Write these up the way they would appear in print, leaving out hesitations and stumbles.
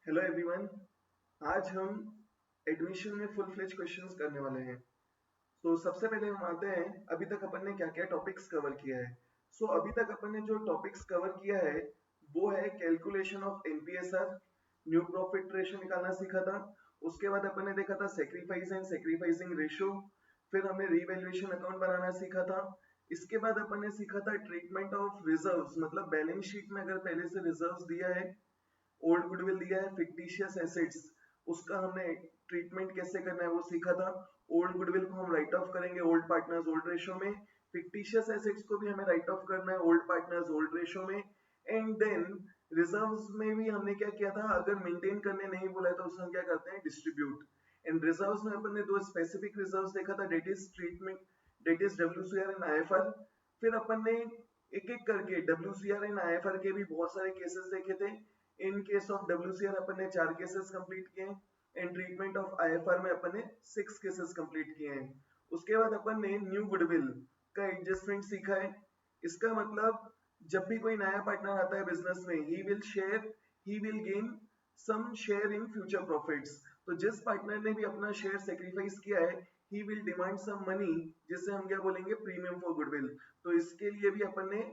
Hello everyone. आज हम admission में फुल फ्लेज क्वेश्चंस करने वाले हैं। तो सबसे पहले हम आते हैं अभी तक अपन ने क्या क्या टॉपिक्स कवर किया है। अभी तक अपन ने जो टॉपिक्स कवर किया है वो है calculation of एनपीएसआर, new profit ratio निकालना सीखा था। उसके बाद अपन ने देखा था सेक्रीफाइस एंड सेक्रीफाइसिंग रेशियो। फिर हमने रीवैल्यूएशन अकाउंट बनाना सीखा था। इसके बाद अपन ने सीखा था ट्रीटमेंट ऑफ रिजर्व्स, मतलब बैलेंस शीट में अगर पहले से रिजर्व्स दिया है, ओल्ड गुडविल दिया है, फिक्टिशियस एसेट्स, उसका हमने ट्रीटमेंट कैसे करना है वो सीखा था। ओल्ड गुडविल को हम राइट ऑफ करेंगे ओल्ड पार्टनर्स ओल्ड रेशो में, फिक्टिशियस एसेट्स को भी हमें राइट ऑफ करना है ओल्ड पार्टनर्स ओल्ड रेशो में। एंड देन रिजर्व्स में भी हमने क्या किया था, अगर मेंटेन करने नहीं बोला है तो उसमें हम क्या करते हैं, डिस्ट्रीब्यूट। एंड रिजर्व्स में अपन ने दो स्पेसिफिक रिजर्व्स देखा था, that is treatment, that is WCR and IFR. फिर अपन ने एक एक करके डब्ल्यूसीआर एंड आईएफआर के भी बहुत सारे केसेस देखे थे। इन केस ऑफ डब्ल्यूसीआर अपन ने 4 केसेस कंप्लीट किए हैं एंड ट्रीटमेंट ऑफ आईएफआर में अपन ने 6 केसेस कंप्लीट किए हैं। उसके बाद अपन ने न्यू गुडविल का एडजस्टमेंट सीखा है। इसका मतलब जब भी कोई नया पार्टनर आता है बिजनेस में, he will gain some share in future profits. तो जिस पार्टनर ने भी अपना शेयर सेक्रीफाइस किया है, he will demand some money, जिससे हम क्या बोलेंगे, प्रीमियम फॉर गुडविल। तो इसके लिए भी अपन ने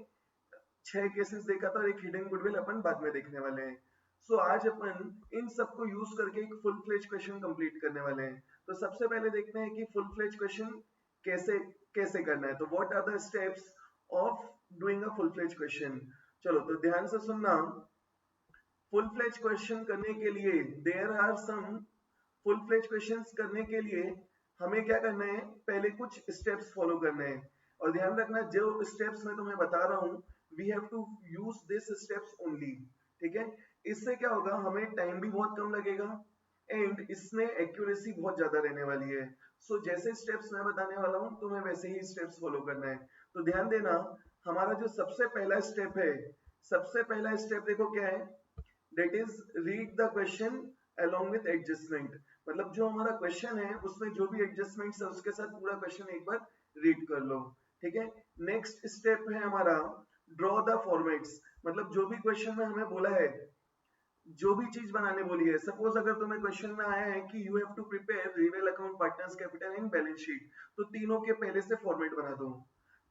6 केसेस देखा था और एक हिडन गुडविल अपन बाद में देखने वाले हैं। आज अपन इन सबको यूज करके एक फुल फ्लेज क्वेश्चन कंप्लीट करने वाले हैं। तो सबसे पहले देखते हैं कि फुल फ्लेज क्वेश्चन कैसे कैसे करना है। तो what are the steps of doing a full fledge question. चलो तो ध्यान से सुनना। फुल फ्लेज क्वेश्चन करने के लिए there are some, full fledge questions करने के लिए हमें क्या करना है, पहले कुछ स्टेप्स फॉलो करने हैं। और ध्यान रखना, जो स्टेप्स मैं तुम्हें बता रहा हूँ, we have to use this steps only. ठीक है, इससे क्या होगा, हमें टाइम भी बहुत कम लगेगा एंड इसमें एक्यूरेसी बहुत ज्यादा रहने वाली है। जैसे स्टेप्स मैं बताने वाला हूँ तुम्हें वैसे ही स्टेप्स फॉलो करना है। तो ध्यान देना, हमारा जो सबसे पहला स्टेप है, सबसे पहला स्टेप देखो क्या है, that is read the question along with adjustment। मतलब जो हमारा क्वेश्चन है उसमें जो भी एडजस्टमेंट्स है उसके साथ पूरा क्वेश्चन एक बार रीड कर लो। ठीक है, नेक्स्ट स्टेप है हमारा ड्रॉ द फॉर्मेट्स। मतलब जो भी क्वेश्चन में हमें बोला है, जो भी चीज बनाने बोली है, सपोज अगर तुम्हें क्वेश्चन में आया है कि you have to prepare reval account, partners capital and balance sheet, तो तीनों के पहले से फॉर्मेट बना दो।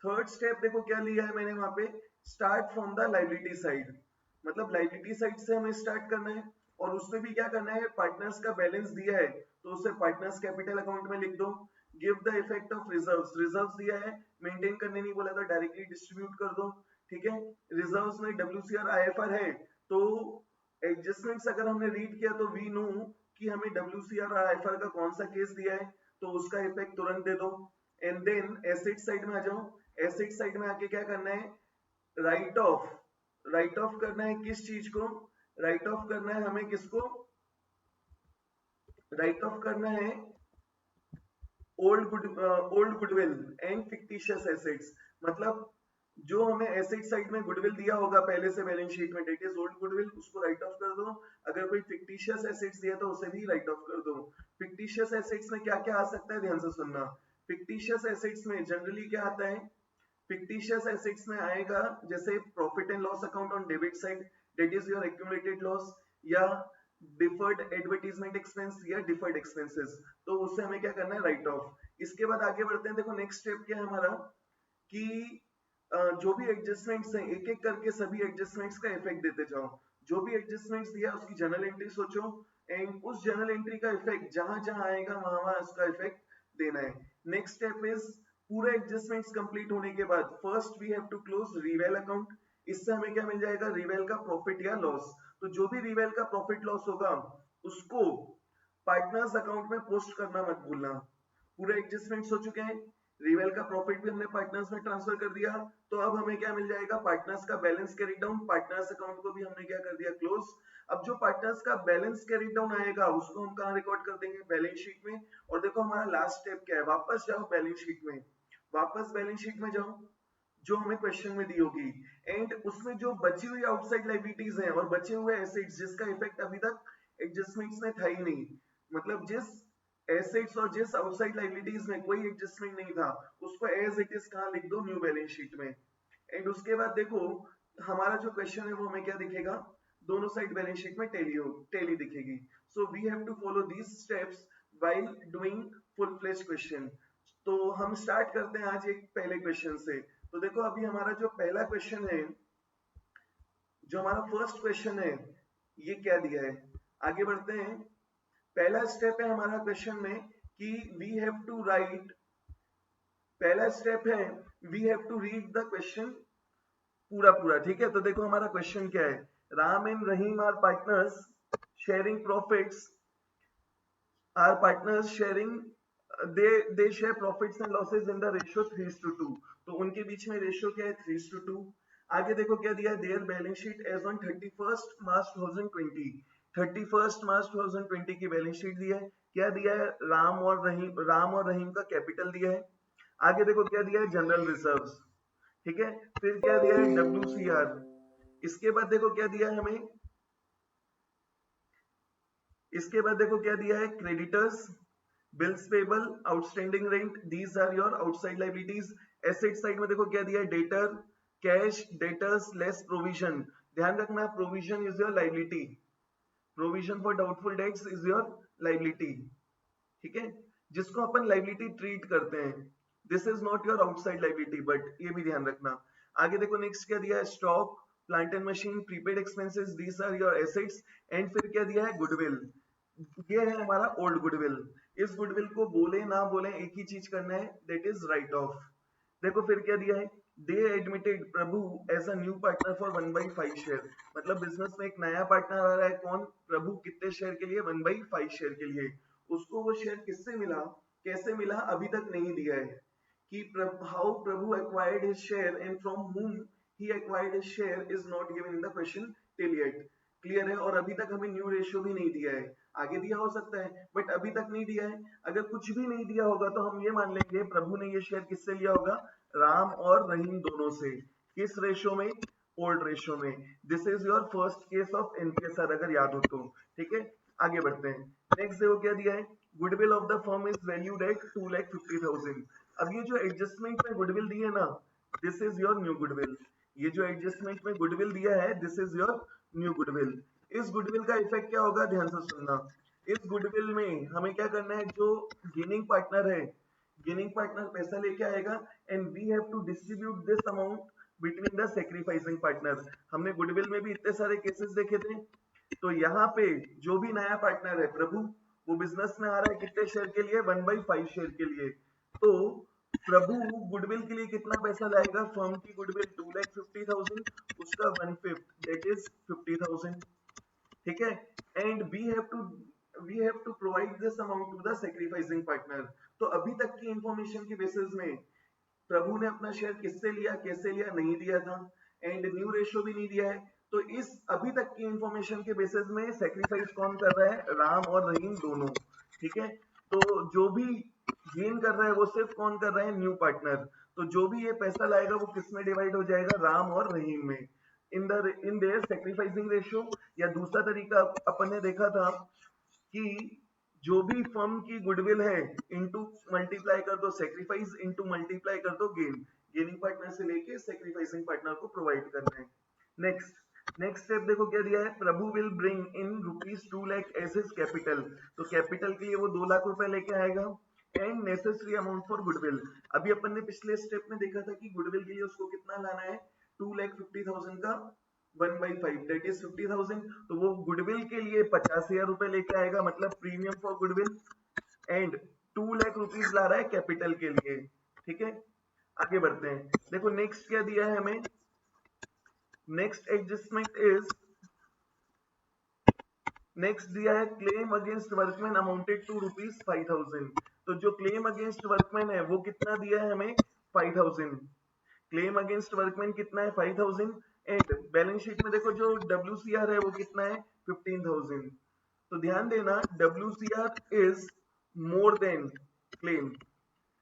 थर्ड स्टेप देखो क्या लिया है मैंने वहां पे, start from the liability side. मतलब लाइबिलिटी साइड से हमें स्टार्ट करना है और उसमें भी क्या करना है, पार्टनर्स का बैलेंस दिया है तो उसे पार्टनर्स कैपिटल अकाउंट में लिख दो। Give the effect of reserves, reserves दिया है, मेंटेन करने नहीं बोला तो डायरेक्टली डिस्ट्रीब्यूट कर दो। ठीक है, रिजर्व्स में डब्ल्यूसीआर आईएफआर है, तो एडजस्टमेंट्स अगर हमने रीड किया तो वी नो कि हमें डब्ल्यूसीआर और आईएफआर का कौन सा केस दिया है, तो उसका इफेक्ट तुरंत दे दो। एंड देन एसेट साइड में आ जाओ। एसेट साइड में आके क्या करना है, राइट ऑफ, राइट ऑफ करना है किस चीज को, राइट ऑफ करना है हमें किसको, राइट ऑफ करना है old goodwill and fictitious assets. मतलब जो हमें एसेट साइड में गुडविल दिया होगा पहले से बैलेंस शीट में, डेट इज ओल्ड गुडविल, उसको राइट ऑफ कर दो। अगर कोई फिक्टिशियस एसेट्स दिया तो उसे भी राइट ऑफ कर दो। फिक्टिशियस एसेट्स में क्या क्या आ सकता है, ध्यान से सुनना। फिक्टिशियस एसेट्स में जनरली क्या आता है, फिक्टिशियस एसेट्स में आएगा जैसे profit and loss account on debit side, that is your accumulated loss, या डिफर्ड एडवर्टीजमेंट एक्सपेंस या डिफर्ड एक्सपेंसेस, तो उससे हमें क्या करना है, राइट ऑफ। इसके बाद आगे बढ़ते हैं। देखो नेक्स्ट स्टेप क्या है हमारा, कि जो भी एडजस्टमेंट्स हैं एक एक करके सभी एडजस्टमेंट्स का इफेक्ट देते जाओ। जो भी एडजस्टमेंट्स दिया उसकी जर्नल एंट्री सोचो एंड उस जर्नल एंट्री का इफेक्ट जहां जहां आएगा वहां वहां उसका इफेक्ट देना है। नेक्स्ट स्टेप इज पूरे एडजस्टमेंट्स कंप्लीट होने के बाद first we have to close reval account. इससे हमें क्या मिल जाएगा, रिवेल का प्रॉफिट या लॉस। तो जो भी रिवेल का प्रॉफिट लॉस होगा उसको पार्टनर्स अकाउंट में पोस्ट करना मत भूलना। पूरे एडजस्टमेंट्स हो चुके हैं, रिवेल का प्रॉफिट भी हमने पार्टनर्स में ट्रांसफर कर दिया, तो अब हमें क्या मिल जाएगा, पार्टनर्स का balance carry down, partners account को भी हमने क्या कर दिया, क्लोज। अब जो पार्टनर्स का बैलेंस कैरी डाउन आएगा उसको हम कहाँ रिकॉर्ड कर देंगे, बैलेंस शीट में। और देखो हमारा लास्ट स्टेप क्या है, वापस जाओ बैलेंस शीट में, वापस बैलेंस शीट में जाओ जो हमें क्वेश्चन में दी होगी, एंड उसमें जो बची हुई आउटसाइड लाइबिलिटीज हैं और बचे हुए एसेट्स जिसका इफेक्ट अभी तक एडजस्टमेंट्स में था ही नहीं, मतलब जिस एसेट्स और जिस आउटसाइड लाइबिलिटीज में कोई एडजस्टमेंट नहीं था, उसको एज इट इज कहां लिख दो, न्यू बैलेंस शीट में। एंड उसके बाद देखो हमारा जो क्वेश्चन है वो हमें क्या दिखेगा, दोनों साइड बैलेंस शीट में टैली दिखेगी। So we have to follow these steps while doing full fledge question. तो हम स्टार्ट करते हैं आज एक पहले क्वेश्चन से। तो देखो अभी हमारा जो पहला क्वेश्चन है, जो हमारा फर्स्ट क्वेश्चन है, ये क्या दिया है, आगे बढ़ते हैं। पहला स्टेप है हमारा क्वेश्चन में कि वी हैव टू राइट, पहला स्टेप है we have to read the question पूरा पूरा, ठीक है। तो देखो हमारा क्वेश्चन क्या है, Ram and Rahim are partners sharing profits, are partners sharing, they share profits and losses in the ratio 3:2। तो उनके बीच में रेशियो क्या है, 3:2। आगे देखो क्या दिया है, their balance sheet as on 31st March 2020, 31st March 2020 की बैलेंस शीट दी है। क्या दिया है, राम और रहीम का कैपिटल दिया है। आगे देखो क्या दिया है, जनरल रिजर्व्स, ठीक है। फिर क्या दिया है, WCR। इसके बाद देखो क्या दिया है हमें, इसके बाद देखो क्या दिया है, creditors, bills payable, outstanding rent, these are your outside liabilities. Asset side में देखो क्या दिया है, debtor, cash, debtors less provision. ध्यान रखना provision is your liability, provision for doubtful debts is your liability, ठीक है, जिसको अपन लाइबिलिटी ट्रीट करते हैं। This is not your outside liability, but ये भी ध्यान रखना। आगे देखो नेक्स्ट क्या दिया है, stock, plant and machine, prepaid expenses, these are your assets. And फिर क्या दिया है, गुडविल। ये है हमारा ओल्ड गुडविल। इस गुडविल को बोले ना बोले एक ही चीज करना है, दैट इज राइट ऑफ। देखो फिर क्या दिया है, they admitted Prabhu as a new partner for 1/5 share. मतलब बिजनेस में एक नया पार्टनर आ रहा है, कौन, प्रभु, कितने शेयर के लिए, 1/5 शेयर के लिए। उसको वो शेयर किससे मिला, कैसे मिला, अभी तक नहीं दिया है कि how Prabhu acquired his share and from whom he acquired his share is not given in the question till yet। Clear है, और अभी तक हमें न्यू रेशियो भी नहीं दिया है। आगे दिया हो सकता है बट अभी तक नहीं दिया है। अगर कुछ भी नहीं दिया होगा तो हम ये मान लेंगे प्रभु ने ये शेयर किससे लिया होगा, राम और रहीम दोनों से। किस रेशियो में, ओल्ड रेशियो में। This is your first case of एनपीएसआर, अगर याद हो तो, ठीक है। आगे बढ़ते हैं, नेक्स्ट देखो क्या दिया है, goodwill of the firm is valued at 2,50,000। अब ये जो एडजस्टमेंट में गुडविल दी है ना, this is your new goodwill. ये जो एडजस्टमेंट में गुडविल दिया है, this is your new goodwill. इस गुडविल का इफेक्ट क्या होगा, ध्यान से सुनना। इस गुडविल में हमें क्या करना है, जो गेनिंग पार्टनर है, गेनिंग पार्टनर पैसा लेके आएगा and we have to distribute this amount between the sacrificing partner. हमने गुडविल में भी इतने सारे केसेस देखे थे। तो यहाँ पे जो भी नया पार्टनर है प्रभु, वो बिजनेस में आ रहा है कितने शेयर के लिए, 1/5 शेयर के लिए। तो प्रभु गुडविल के लिए कितना पैसा लाएगा, फर्म की गुडविल 2,50,000, उसका 1/5 दैट इज 50,000, ठीक है। And we have to provide this amount to the sacrificing partner. तो अभी तक की इंफॉर्मेशन की बेसिस में प्रभु ने अपना शेयर किससे लिया, कैसे लिया, नहीं दिया था, एंड न्यू रेशियो भी नहीं दिया है। तो इस अभी तक की इंफॉर्मेशन के बेसिस में सेक्रीफाइस कौन कर रहा है, राम और रहीम दोनों, ठीक है। तो जो भी गेन कर रहा है वो सिर्फ कौन कर रहा है, न्यू पार्टनर। तो जो भी ये पैसा लाएगा वो किस में डिवाइड हो जाएगा, राम और रहीम में, इन देयर सेक्रीफाइसिंग रेशियो। या दूसरा तरीका अपन ने देखा था कि जो भी फर्म की गुडविल है इनटू मल्टीप्लाई कर दो सेक्रीफाइस, इनटू मल्टीप्लाई कर दो गेन। गेनिंग पार्टनर से लेके सेक्रीफाइसिंग पार्टनर को प्रोवाइड करना है। नेक्स्ट स्टेप देखो क्या दिया है, Prabhu will bring in ₹2 lakh as his capital. तो कैपिटल के लिए वो 2 लाख रुपए लेके आएगा। And necessary amount for goodwill. अभी अपन ने पिछले स्टेप में देखा था कि गुडविल के लिए उसको कितना लाना है, 2,50,000 का 1/5 दैट इज 50,000। तो वो गुडविल के लिए 50,000 रुपए लेके आएगा, मतलब premium for goodwill. And 2 lakh rupees ला रहा है कैपिटल के लिए, ठीक है। आगे बढ़ते हैं, देखो नेक्स्ट क्या दिया है हमें, नेक्स्ट एडजस्टमेंट इज, नेक्स्ट दिया है claim against workman amounted to ₹5,000। तो जो क्लेम अगेंस्ट वर्कमैन है वो कितना दिया है हमें, 5,000। क्लेम अगेंस्ट वर्कमैन कितना है, 5,000। एंड बैलेंस शीट में देखो जो WCR है वो कितना है, 15,000। तो ध्यान देना WCR is more than claim,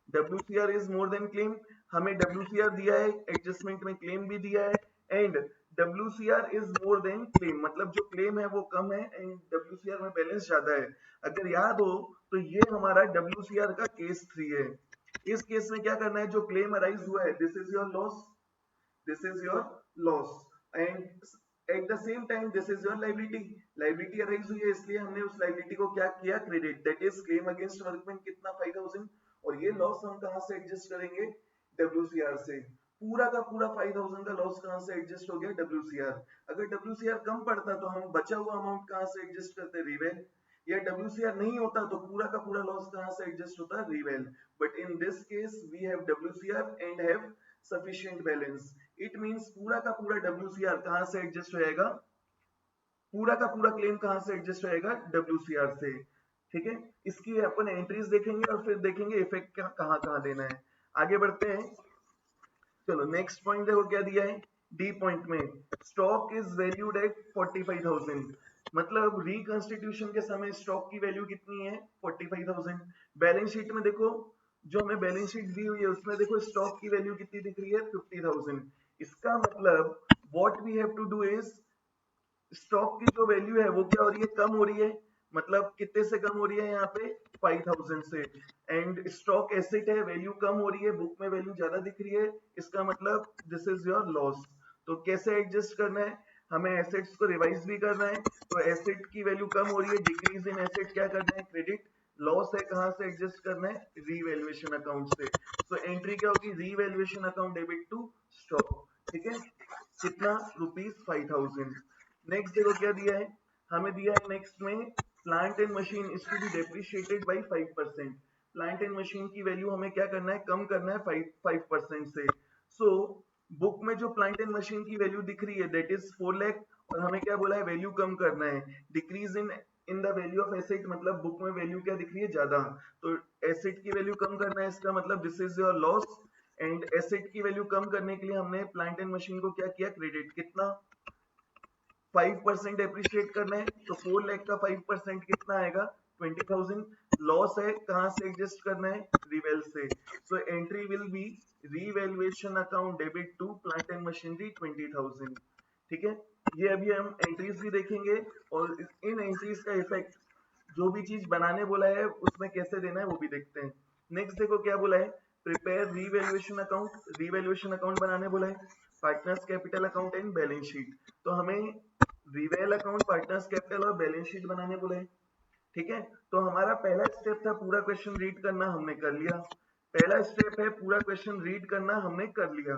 WCR is more than claim. हमें WCR दिया है, एडजस्टमेंट में क्लेम भी दिया है, and WCR is more than claim, मतलब जो क्लेम है वो कम है एंड WCR में बैलेंस ज्यादा है। अगर याद हो तो ये हमारा WCR का केस 3 है। इस केस में क्या करना है, जो क्लेम अराइज हुआ है, this is your loss, this is your loss. And at the same time this is your liability, liability arise हुई है इसलिए हमने उस लाइबिलिटी को क्या किया, credit, that is claim against workman कितना 5000, और ये लॉस हम कहां से एडजस्ट करेंगे, WCR से। पूरा का पूरा 5000 का लॉस कहां से एडजस्ट हो गया, WCR। अगर WCR कम पड़ता तो हम बचा हुआ अमाउंट कहां से एडजस्ट करते, रिवेल, या WCR नहीं होता तो पूरा का पूरा लॉस कहां से एडजस्ट होता, reval. But in this case we have WCR and have sufficient balance, it means पूरा का पूरा WCR कहां से एडजस्ट हो जाएगा, पूरा का पूरा क्लेम कहां से एडजस्ट होएगा, WCR से। ठीक है, इसकी अपन एंट्रीज देखेंगे और फिर देखेंगे इफेक्ट कहां कहां देना है। आगे बढ़ते हैं, चलो नेक्स्ट पॉइंट देखो क्या दिया है, डी पॉइंट में स्टॉक इज वैल्यूड एट 45,000, मतलब रिकंस्टिट्यूशन के समय स्टॉक की वैल्यू कितनी है, 45,000। बैलेंस शीट में देखो, जो हमें बैलेंस शीट दी हुई है उसमें देखो स्टॉक की वैल्यू कितनी दिख रही है, 50,000। इसका मतलब what we have to do is, stock की जो वैल्यू है वो क्या हो रही है, कम हो रही है, मतलब कितने से कम हो रही है यहाँ पे, 5000 से। एंड स्टॉक एसेट है, वैल्यू कम हो रही है, बुक में वैल्यू ज्यादा दिख रही है, इसका मतलब दिस इज योर लॉस। तो कैसे एडजस्ट करना है, हमें एसेट्स को रिवाइज भी करना है, तो एसेट की वैल्यू कम हो रही है, डिक्रीज इन एसेट क्या करना है, क्रेडिट, लॉस है कहां से एडजस्ट करना है, रीवैल्यूएशन अकाउंट से। तो एंट्री क्या होगी, revaluation account debit to stock, ठीक है, कितना, ₹5000। नेक्स्ट देखो क्या दिया है, हमें दिया है नेक्स्ट में plant and machine is to be depreciated by 5%। Plant and machine की वैल्यू हमें क्या करना है, कम करना है 5% से। सो बुक में जो प्लांट एंड मशीन की वैल्यू दिख रही है दैट इज 4 लाख, और हमें क्या बोला है, वैल्यू कम करना है, decrease in the value of asset, मतलब बुक में वैल्यू क्या दिख रही है, ज्यादा, तो एसेट की वैल्यू कम करना है, इसका मतलब this is your loss. And asset की वैल्यू कम करने के लिए हमने प्लांट एंड मशीन को क्या किया, क्रेडिट, कितना, 5% एप्रिशिएट करना है, तो 4 लाख का 5% कितना आएगा, 20,000। लॉस है कहां से एडजस्ट करना है, रिवेल से। So entry will be revaluation account debit to plant and machinery 20,000। ठीक है, ये अभी हम एंट्रीज भी देखेंगे और इन एंट्रीज का इफेक्ट जो भी चीज बनाने बोला है उसमें कैसे देना है वो भी देखते हैं। नेक्स्ट देखो क्या बोला है, prepare revaluation account, revaluation account बनाने बोला है, partners capital account and balance sheet. तो हमें रिवेल अकाउंट, पार्टनर्स कैपिटल और बैलेंस शीट बनाने बोले, ठीक है। तो हमारा पहला स्टेप था पूरा क्वेश्चन रीड करना, हमने कर लिया। पहला स्टेप है पूरा क्वेश्चन रीड करना, हमने कर लिया।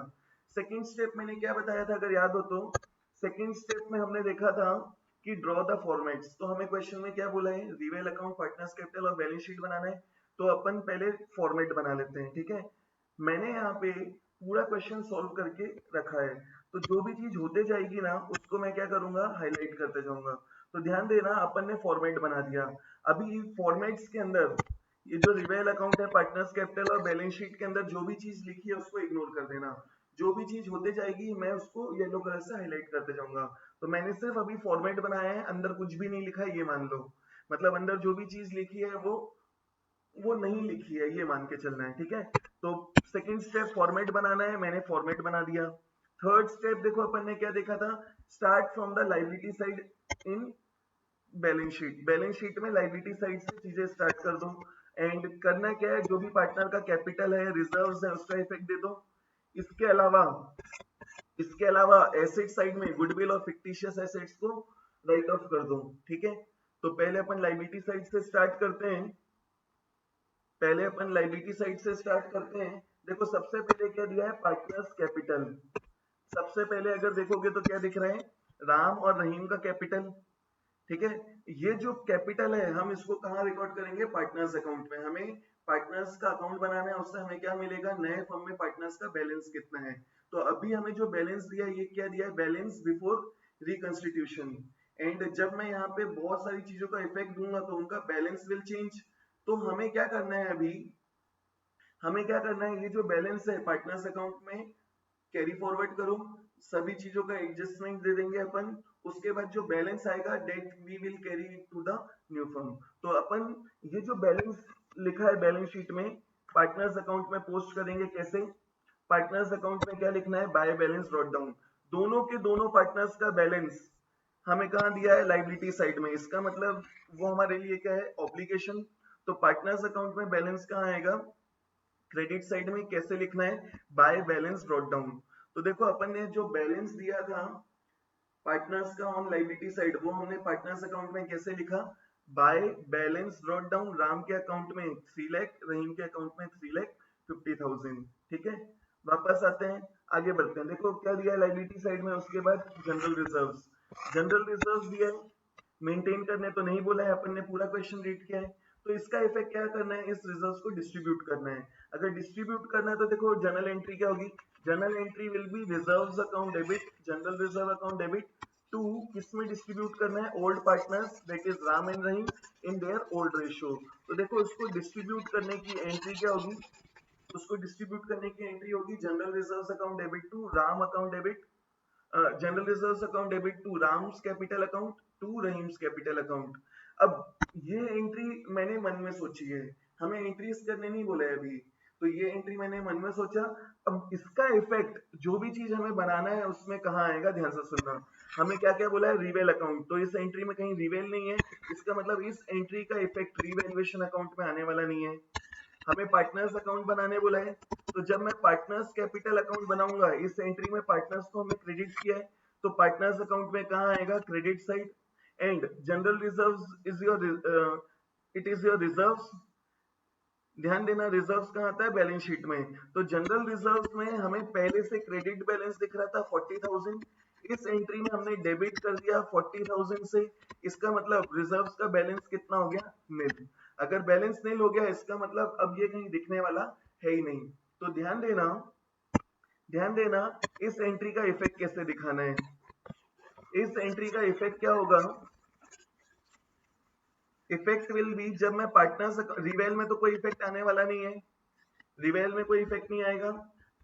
सेकंड स्टेप मैंने क्या बताया था अगर याद हो तो, सेकंड स्टेप में हमने देखा था कि ड्रॉ द फॉर्मेट्स। तो हमें क्वेश्चन में क्या बोला है, रिवेल अकाउंट, पार्टनर्स कैपिटल और बैलेंस शीट बनाना है, तो अपन पहले फॉर्मेट बना लेते हैं, ठीक है। मैंने यहाँ पे पूरा क्वेश्चन सॉल्व करके रखा है, तो जो भी चीज होते जाएगी ना उसको मैं क्या करूंगा, हाईलाइट करते जाऊंगा। तो ध्यान देना, अपन ने फॉर्मेट बना दिया। अभी फॉर्मेट्स के अंदर ये जो रिवेल अकाउंट है, पार्टनर्स कैपिटल और बैलेंस शीट के अंदर जो भी चीज लिखी है उसको इग्नोर कर देना। जो भी चीज होते जाएगी मैं उसको येलो कलर से हाईलाइट करते जाऊंगा। तो मैंने सिर्फ अभी फॉर्मेट बनाया है, अंदर कुछ भी नहीं लिखा है ये मान लो, मतलब अंदर जो भी चीज लिखी है वो नहीं लिखी है ये मान के चलना है, ठीक है। तो सेकंड स्टेप फॉर्मेट बनाना है, मैंने फॉर्मेट बना दिया। थर्ड स्टेप देखो अपन ने क्या देखा था, start from the liability side in balance sheet. Balance sheet में लाइबिलिटी साइड से चीजें स्टार्ट कर दो। एंड करना क्या है, जो भी पार्टनर का कैपिटल है, रिजर्व्स है, उसका इफेक्ट दे दो। इसके अलावा एसेट साइड में गुडविल और फिक्टिशियस एसेट्स को राइट ऑफ कर दो, ठीक है। तो पहले अपन लाइबिलिटी साइड से स्टार्ट करते हैं, पहले अपन लाइबिलिटी साइड से स्टार्ट करते हैं। देखो सबसे पहले क्या दिया है, पार्टनर्स कैपिटल। सबसे पहले अगर देखोगे तो क्या दिख रहा है, राम और रहीम का कैपिटल, ठीक है। ये जो कैपिटल है हम इसको कहाँ रिकॉर्ड करेंगे, पार्टनर्स अकाउंट में। हमें पार्टनर्स का अकाउंट बनाना है, उससे हमें क्या मिलेगा, नए फर्म में पार्टनर्स का बैलेंस कितना है। तो अभी हमें जो बैलेंस दिया है ये क्या दिया है, बैलेंस बिफोर रिकंस्टिट्यूशन। एंड जब मैं यहाँ पे बहुत सारी चीजों का इफेक्ट दूंगा तो उनका बैलेंस विल चेंज। तो हमें क्या करना है, अभी हमें क्या करना है, ये जो बैलेंस है पार्टनर्स अकाउंट में कैरी फॉरवर्ड करो, सभी चीजों का एडजस्टमेंट दे देंगे अपन। उसके बाद जो बैलेंस आएगा that we will carry to the new firm. तो अपन ये जो बैलेंस लिखा है बैलेंस शीट में, पार्टनर्स अकाउंट में पोस्ट करेंगे कैसे, पार्टनर्स अकाउंट में क्या लिखना है, बाय बैलेंस ब्रॉट डाउन। दोनों के दोनों पार्टनर्स का बैलेंस हमें कहाँ दिया है, लाइबिलिटी साइड में। इसका मतलब वो हमारे लिए क्या है, ऑब्लिगेशन। तो पार्टनर्स अकाउंट में बैलेंस कहाँ आएगा, क्रेडिट साइड में। कैसे लिखना है, बाय बैलेंस ब्रॉट डाउन। तो देखो अपन ने जो बैलेंस दिया था पार्टनर्स का ऑन लाइबिलिटी साइड, वो हमने पार्टनर्स अकाउंट में कैसे लिखा, by balance brought down, Ram के अकाउंट में 3 लाख, रहीम के अकाउंट में 3,50,000। ठीक है, वापस आते हैं, आगे बढ़ते हैं। देखो क्या दिया है लाइबिलिटी साइड में, उसके बाद जनरल रिजर्व्स। जनरल रिजर्व्स दिया है, मेंटेन करने तो नहीं बोला है, अपन ने पूरा क्वेश्चन रीड किया है। तो इसका इफेक्ट क्या करना है, इस रिजर्व्स को डिस्ट्रीब्यूट करना है। अगर डिस्ट्रीब्यूट करना है तो देखो जनरल एंट्री क्या होगी, journal entry will be reserves account debit, general reserve account debit to, किसमें डिस्ट्रीब्यूट करना है, old partners that is Ram and Rahim in their old ratio. तो देखो इसको डिस्ट्रीब्यूट करने की एंट्री क्या होगी, उसको डिस्ट्रीब्यूट करने की एंट्री होगी general reserves account debit to Ram account debit, general reserves account debit to Ram's capital account to Rahim's capital account. अब ये एंट्री मैंने मन में सोची है, हमें एंट्रीज करने नहीं बोला है अभी, तो ये एंट्री मैंने मन में सोचा। अब इसका इफेक्ट जो भी चीज हमें बनाना है उसमें कहाँ आएगा, ध्यान से सुनना। हमें क्या क्या बोला है, रिवेल अकाउंट, तो इस एंट्री में कहीं रिवेल नहीं है, इसका मतलब इस एंट्री का इफेक्ट रिवेल्युएशन अकाउंट में आने वाला नहीं है। हमें पार्टनर्स अकाउंट बनाने बोला है, तो जब मैं पार्टनर्स कैपिटल अकाउंट बनाऊंगा, इस एंट्री में पार्टनर्स को हमने क्रेडिट किया है, तो पार्टनर्स अकाउंट में कहाँ आएगा, credit side. And general reserves is your, it is your reserves. ध्यान देना रिजर्व्स कहाँ आता है, बैलेंस शीट में। तो जनरल रिजर्व्स में हमें पहले से क्रेडिट बैलेंस दिख रहा था 40,000, इस एंट्री में हमने डेबिट कर दिया 40,000 से, इसका मतलब रिजर्व्स का बैलेंस कितना हो गया, निल। अगर बैलेंस निल हो गया इसका मतलब अब ये कहीं दिखने वाला है ही नहीं। तो ध्यान देना, ध्यान देना, इस एंट्री का इफेक्ट कैसे दिखाना है। इस एंट्री का इफेक्ट क्या होगा, इफेक्ट विल बी, जब मैं पार्टनर्स, रिवेल में तो कोई इफेक्ट आने वाला नहीं है, रिवेल में कोई इफेक्ट नहीं आएगा,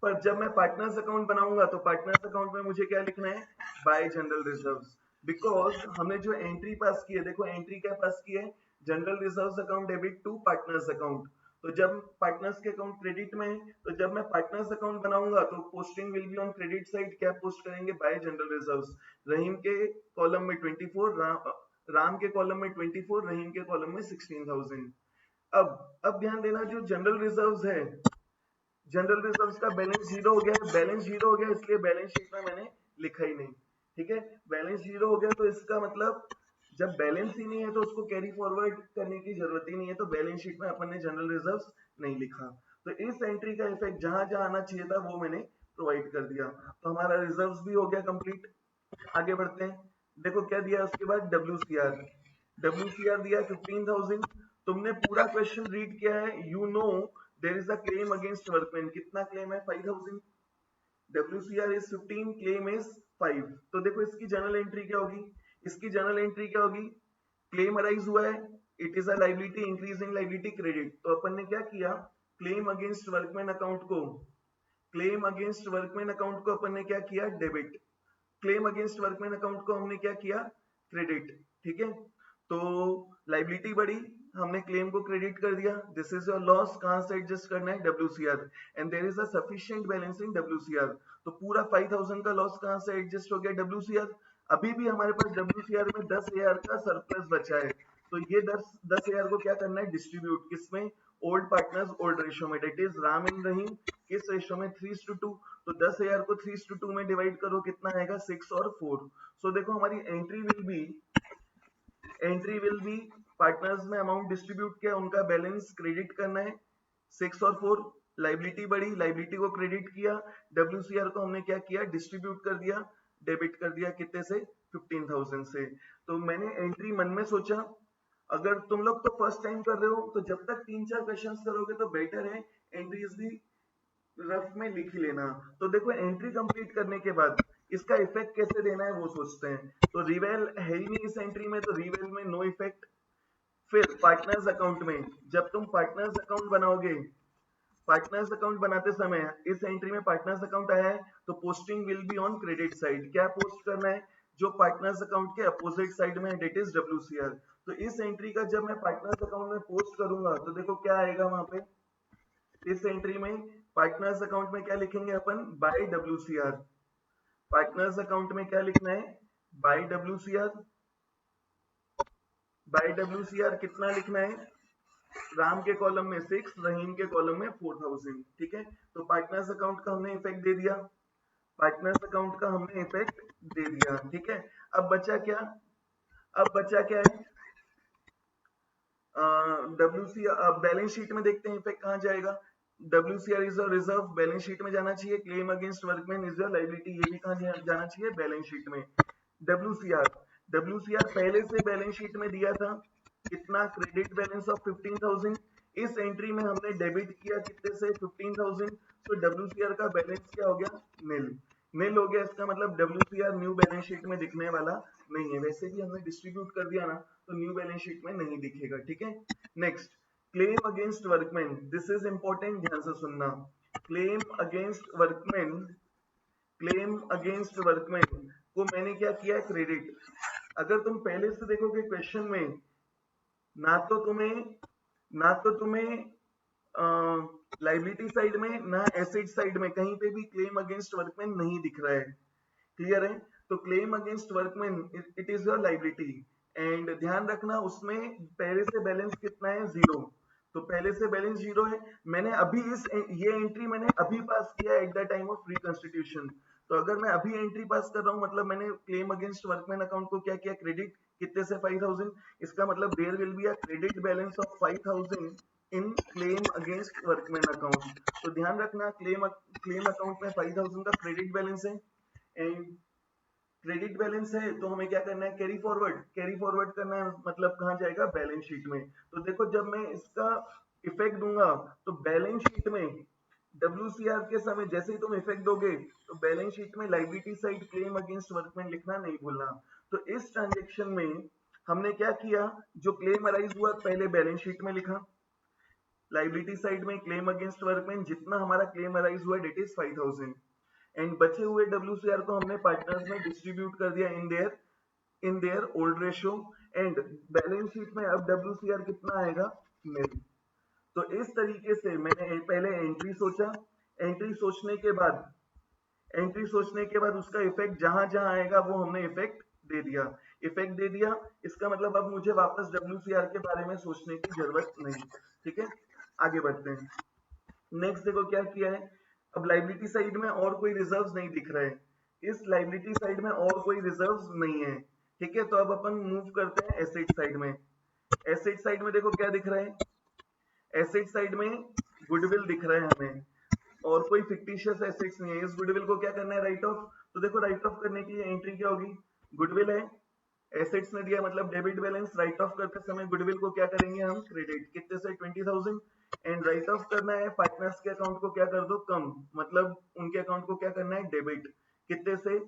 पर जब मैं पार्टनर्स अकाउंट बनाऊंगा तो पार्टनर्स अकाउंट में मुझे क्या लिखना है, बाय जनरल रिजर्व्स। बिकॉज हमने जो एंट्री पास की है, देखो एंट्री क्या पास की है, general reserves account debit to partners account. तो जब पार्टनर्स के अकाउंट क्रेडिट में है, तो जब मैं पार्टनर्स अकाउंट बनाऊंगा तो posting will be on credit side, क्या पोस्ट करेंगे, बाय जनरल रिजर्व्स। रहीम के कॉलम में 24, राम के कॉलम में 24, रहीम के कॉलम में 16,000। अब ध्यान देना, जो जनरल रिजर्व्स है, जनरल रिजर्व्स का बैलेंस जीरो हो गया है, बैलेंस जीरो हो गया इसलिए बैलेंस शीट में मैंने लिखा ही नहीं। ठीक है, बैलेंस जीरो हो गया तो इसका मतलब जब बैलेंस ही नहीं है तो उसको कैरी फॉरवर्ड करने की जरूरत ही नहीं है, तो बैलेंस शीट में अपन ने जनरल रिजर्व्स नहीं लिखा। तो इस एंट्री का इफेक्ट जहां जहां आना चाहिए था वो मैंने प्रोवाइड कर दिया, तो हमारा रिजर्व्स भी हो गया कंप्लीट। आगे बढ़ते हैं, देखो क्या दिया उसके बाद, डब्ल्यूसीआर। डब्ल्यूसीआर दिया 15,000। तुमने पूरा क्वेश्चन रीड किया है, you know there is a claim against workman, कितना क्लेम है, 5,000। WCR is 15, claim is 5। तो देखो इसकी जर्नल एंट्री क्या होगी, इसकी जर्नल एंट्री क्या होगी, क्लेम अराइज हुआ है, it is a liability, increasing liability credit, तो अपन ने क्या किया, क्लेम अगेंस्ट वर्कमैन अकाउंट को, क्लेम अगेंस्ट वर्कमैन अकाउंट को अपन ने क्या किया, debit. Claim against workman account को हमने क्या किया, क्रेडिट। ठीक है, तो लाइबिलिटी बढ़ी, हमने क्लेम को क्रेडिट कर दिया, दिस इज योर लॉस, कहां से एडजस्ट करना है, WCR, and there is a sufficient balance in WCR. तो पूरा 5,000 का लॉस कहां से एडजस्ट हो गया, डब्ल्यूसीआर। अभी भी हमारे पास डब्ल्यूसीआर में 10,000 का सरप्लस बचा है, तो ये 10,000 को क्या करना है, डिस्ट्रीब्यूट किसमें, ओल्ड पार्टनर्स ओल्ड रेशियो में, डेट इज राम एंड रहीम, किस रेशियो में, 3:2। तो 10,000 को 3:2 में डिवाइड करो, कितना आएगा, 6 और 4। सो देखो हमारी एंट्री विल बी पार्टनर्स में अमाउंट डिस्ट्रीब्यूट किया, उनका बैलेंस क्रेडिट करना है, 6 और 4। लाइबिलिटी बढ़ी, लाइबिलिटी को क्रेडिट किया, डब्ल्यूसीआर को हमने क्या किया, डिस्ट्रीब्यूट कर दिया, डेबिट कर दिया, कितने से, 15,000 से। तो मैंने एंट्री मन में सोचा, अगर तुम लोग तो फर्स्ट टाइम कर रहे हो तो जब तक 3-4 क्वेश्चंस करोगे तो बेटर है एंट्रीज भी रफ में लिख ही लेना। तो देखो एंट्री कंप्लीट करने के बाद इसका इफेक्ट कैसे देना है वो सोचते हैं। तो रिवेल है ही नहीं इस एंट्री में, तो रिवेल में नो इफेक्ट। फिर पार्टनर्स अकाउंट में, जब तुम पार्टनर्स अकाउंट बनाओगे, पार्टनर्स अकाउंट बनाते समय इस एंट्री में पार्टनर्स अकाउंट आया है, तो posting will be on credit side, क्या पोस्ट करना है, जो पार्टनर्स अकाउंट के अपोजिट साइड में है, डेट इज डब्ल्यूसीआर। तो इस एंट्री का जब मैं पार्टनर्स अकाउंट में पोस्ट करूंगा तो देखो क्या आएगा वहां पे, इस एंट्री में पार्टनर्स अकाउंट में क्या लिखेंगे अपन, बाय डब्ल्यूसीआर। पार्टनर्स अकाउंट में क्या लिखना है, बाय डब्ल्यूसीआर। बाय डब्ल्यूसीआर कितना लिखना है, राम के कॉलम में 6, रहीम के कॉलम में 4,000। ठीक है, तो पार्टनर्स अकाउंट का हमने इफेक्ट दे दिया, पार्टनर्स अकाउंट का हमने इफेक्ट दे दिया, ठीक है। अब बचा क्या, अब बचा क्या है, डब्ल्यूसी बैलेंस शीट में देखते हैं इफेक्ट कहाँ जाएगा। WCR is a reserve, balance sheet में जाना चाहिए। Claim against workman is a liability, ये भी कहाँ जाना चाहिए, बैलेंस शीट में। WCR, WCR पहले से बैलेंस शीट में दिया था कितना, क्रेडिट बैलेंस ऑफ 15,000। इस एंट्री में हमने डेबिट किया कितने से, 15,000। तो WCR का बैलेंस क्या हो गया, नील। नील हो गया, इसका मतलब WCR न्यू बैलेंस शीट में दिखने वाला नहीं है। वैसे भी हमने डिस्ट्रीब्यूट कर दिया ना, तो न्यू बैलेंस शीट में नहीं दिखेगा, ठीक है। Next, claim against workman, this is important, ध्यान से सुनना। Claim against workman, claim against workman को मैंने क्या किया, क्रेडिट। अगर तुम पहले से देखोगे क्वेश्चन में, ना तो तुम्हें ना तो तुम्हें लाइबिलिटी साइड में ना एसेट साइड में कहीं पे भी क्लेम अगेंस्ट वर्कमैन नहीं दिख रहा है, क्लियर है। तो claim against workman it is your liability, and ध्यान रखना उसमें पहले से बैलेंस कितना है, जीरो। तो पहले से बैलेंस जीरो है। मैंने अभी ये एंट्री मैंने अभी पास किया at the time of reconstitution. तो अगर मैं अभी एंट्री पास कर रहा हूं, मतलब मैंने क्लेम अगेंस्ट वर्कमैन अकाउंट को क्या किया, क्रेडिट कितने से, 5,000। इसका मतलब there will be a credit balance of 5,000 in claim against workman account. तो ध्यान रखना, क्लेम अकाउंट में 5,000 का क्रेडिट बैलेंस है, एंड क्रेडिट बैलेंस है तो हमें क्या करना है, कैरी फॉरवर्ड, कैरी फॉरवर्ड करना है, मतलब कहाँ जाएगा, बैलेंस शीट में। तो देखो जब मैं इसका इफेक्ट दूंगा तो बैलेंस शीट में WCR के समय जैसे ही तुम इफेक्ट दोगे तो बैलेंस शीट में liability side claim against workman लिखना नहीं भूलना। तो इस ट्रांजेक्शन में हमने क्या किया, जो क्लेम अराइज हुआ पहले बैलेंस शीट में लिखा, लाइबिलिटी साइड में क्लेम अगेंस्ट वर्कमैन जितना हमारा क्लेम अराइज हुआ डेट इज 5,000, एंड बचे हुए WCR को हमने पार्टनर्स में डिस्ट्रीब्यूट कर दिया इन their old ratio, and balance sheet में अब WCR कितना आएगा, नील। तो इस तरीके से मैंने पहले एंट्री सोचा, एंट्री सोचने के बाद एंट्री सोचने के बाद उसका इफेक्ट जहां जहां आएगा वो हमने इफेक्ट दे दिया, इफेक्ट दे दिया। इसका मतलब अब मुझे वापस WCR के बारे में सोचने की जरूरत नहीं, ठीक है। आगे बढ़ते हैं। नेक्स्ट देखो क्या किया है, अब लाइबिलिटी साइड में और कोई रिजर्व्स नहीं दिख रहे हैं, इस लाइबिलिटी साइड में और कोई रिजर्व्स नहीं है, ठीक है। तो अब अपन मूव करते हैं एसेट साइड में। एसेट साइड में देखो क्या दिख रहा है, एसेट साइड में गुडविल दिख रहा है हमें, और कोई फिक्टिशियस एसेट्स नहीं है। इस गुडविल को क्या करना है, राइट ऑफ। तो देखो राइट ऑफ करने के लिए एंट्री क्या होगी, गुडविल है, एसेट्स ने दिया मतलब डेबिट बैलेंस, राइट ऑफ करते समय गुडविल को क्या करेंगे हम, क्रेडिट कितने से, 20,000, एंड राइट ऑफ करना है पार्टनर्स के अकाउंट को क्या कर दो, कम, मतलब उनके अकाउंट को क्या करना है, डेबिट कितने से,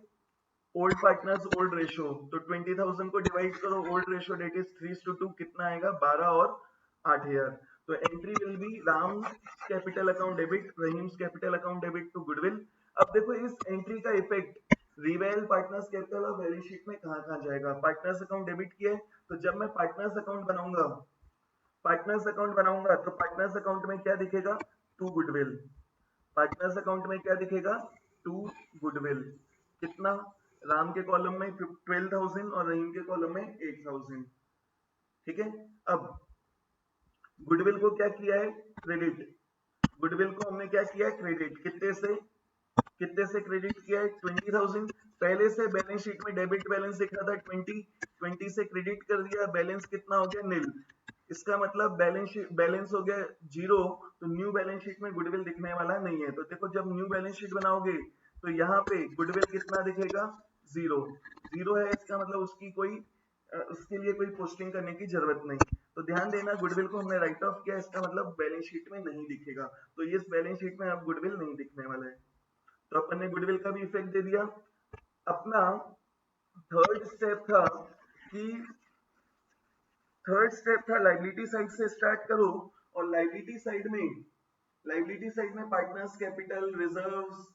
ओल्ड पार्टनर्स ओल्ड रेशियो। तो 20,000 को डिवाइड करो ओल्ड रेशियो डेट इज 3:2, कितना आएगा, 12 और 8,000। तो entry will be Ram capital account debit, Rahim's capital account debit to goodwill. अब देखो इस एंट्री का इफेक्ट रिवेल पार्टनर्स कैपिटल और बैलेंस शीट में कहाँ कहाँ जाएगा। पार्टनर्स अकाउंट डेबिट किया है, तो जब मैं पार्टनर्स अकाउंट बनाऊंगा, तो पार्टनर्स अकाउंट में क्या दिखेगा, टू गुडविल। पार्टनर्स अकाउंट में क्या दिखेगा, टू गुडविल, कितना, राम के कॉलम में 12,000 और रहीम के कॉलम में 8,000, ठीक है। अब गुडविल को क्या किया है, क्रेडिट, गुडविल को हमने क्या किया है, क्रेडिट कितने से क्रेडिट किया है, 20,000। पहले से बैलेंस शीट में डेबिट बैलेंस दिख रहा था 20 से क्रेडिट कर दिया, बैलेंस कितना हो गया, नील। इसका मतलब बैलेंस हो गया जीरो। तो न्यू बैलेंस शीट में गुडविल दिखने वाला नहीं है। तो देखो जब न्यू बैलेंस शीट बनाओगे तो यहाँ पे गुडविल कितना दिखेगा, जीरो। जीरो है, इसका मतलब उसके लिए कोई पोस्टिंग करने की जरूरत नहीं। तो ध्यान देना गुडविल को हमने राइट ऑफ किया, इसका मतलब बैलेंस शीट में नहीं दिखेगा। तो इस बैलेंस शीट में अब गुडविल नहीं दिखने वाला है। तो अपन ने गुडविल का भी इफेक्ट दे दिया। अपना थर्ड स्टेप था कि लाइबिलिटी साइड से स्टार्ट करो, और लाइबिलिटी साइड में पार्टनर्स कैपिटल रिजर्व्स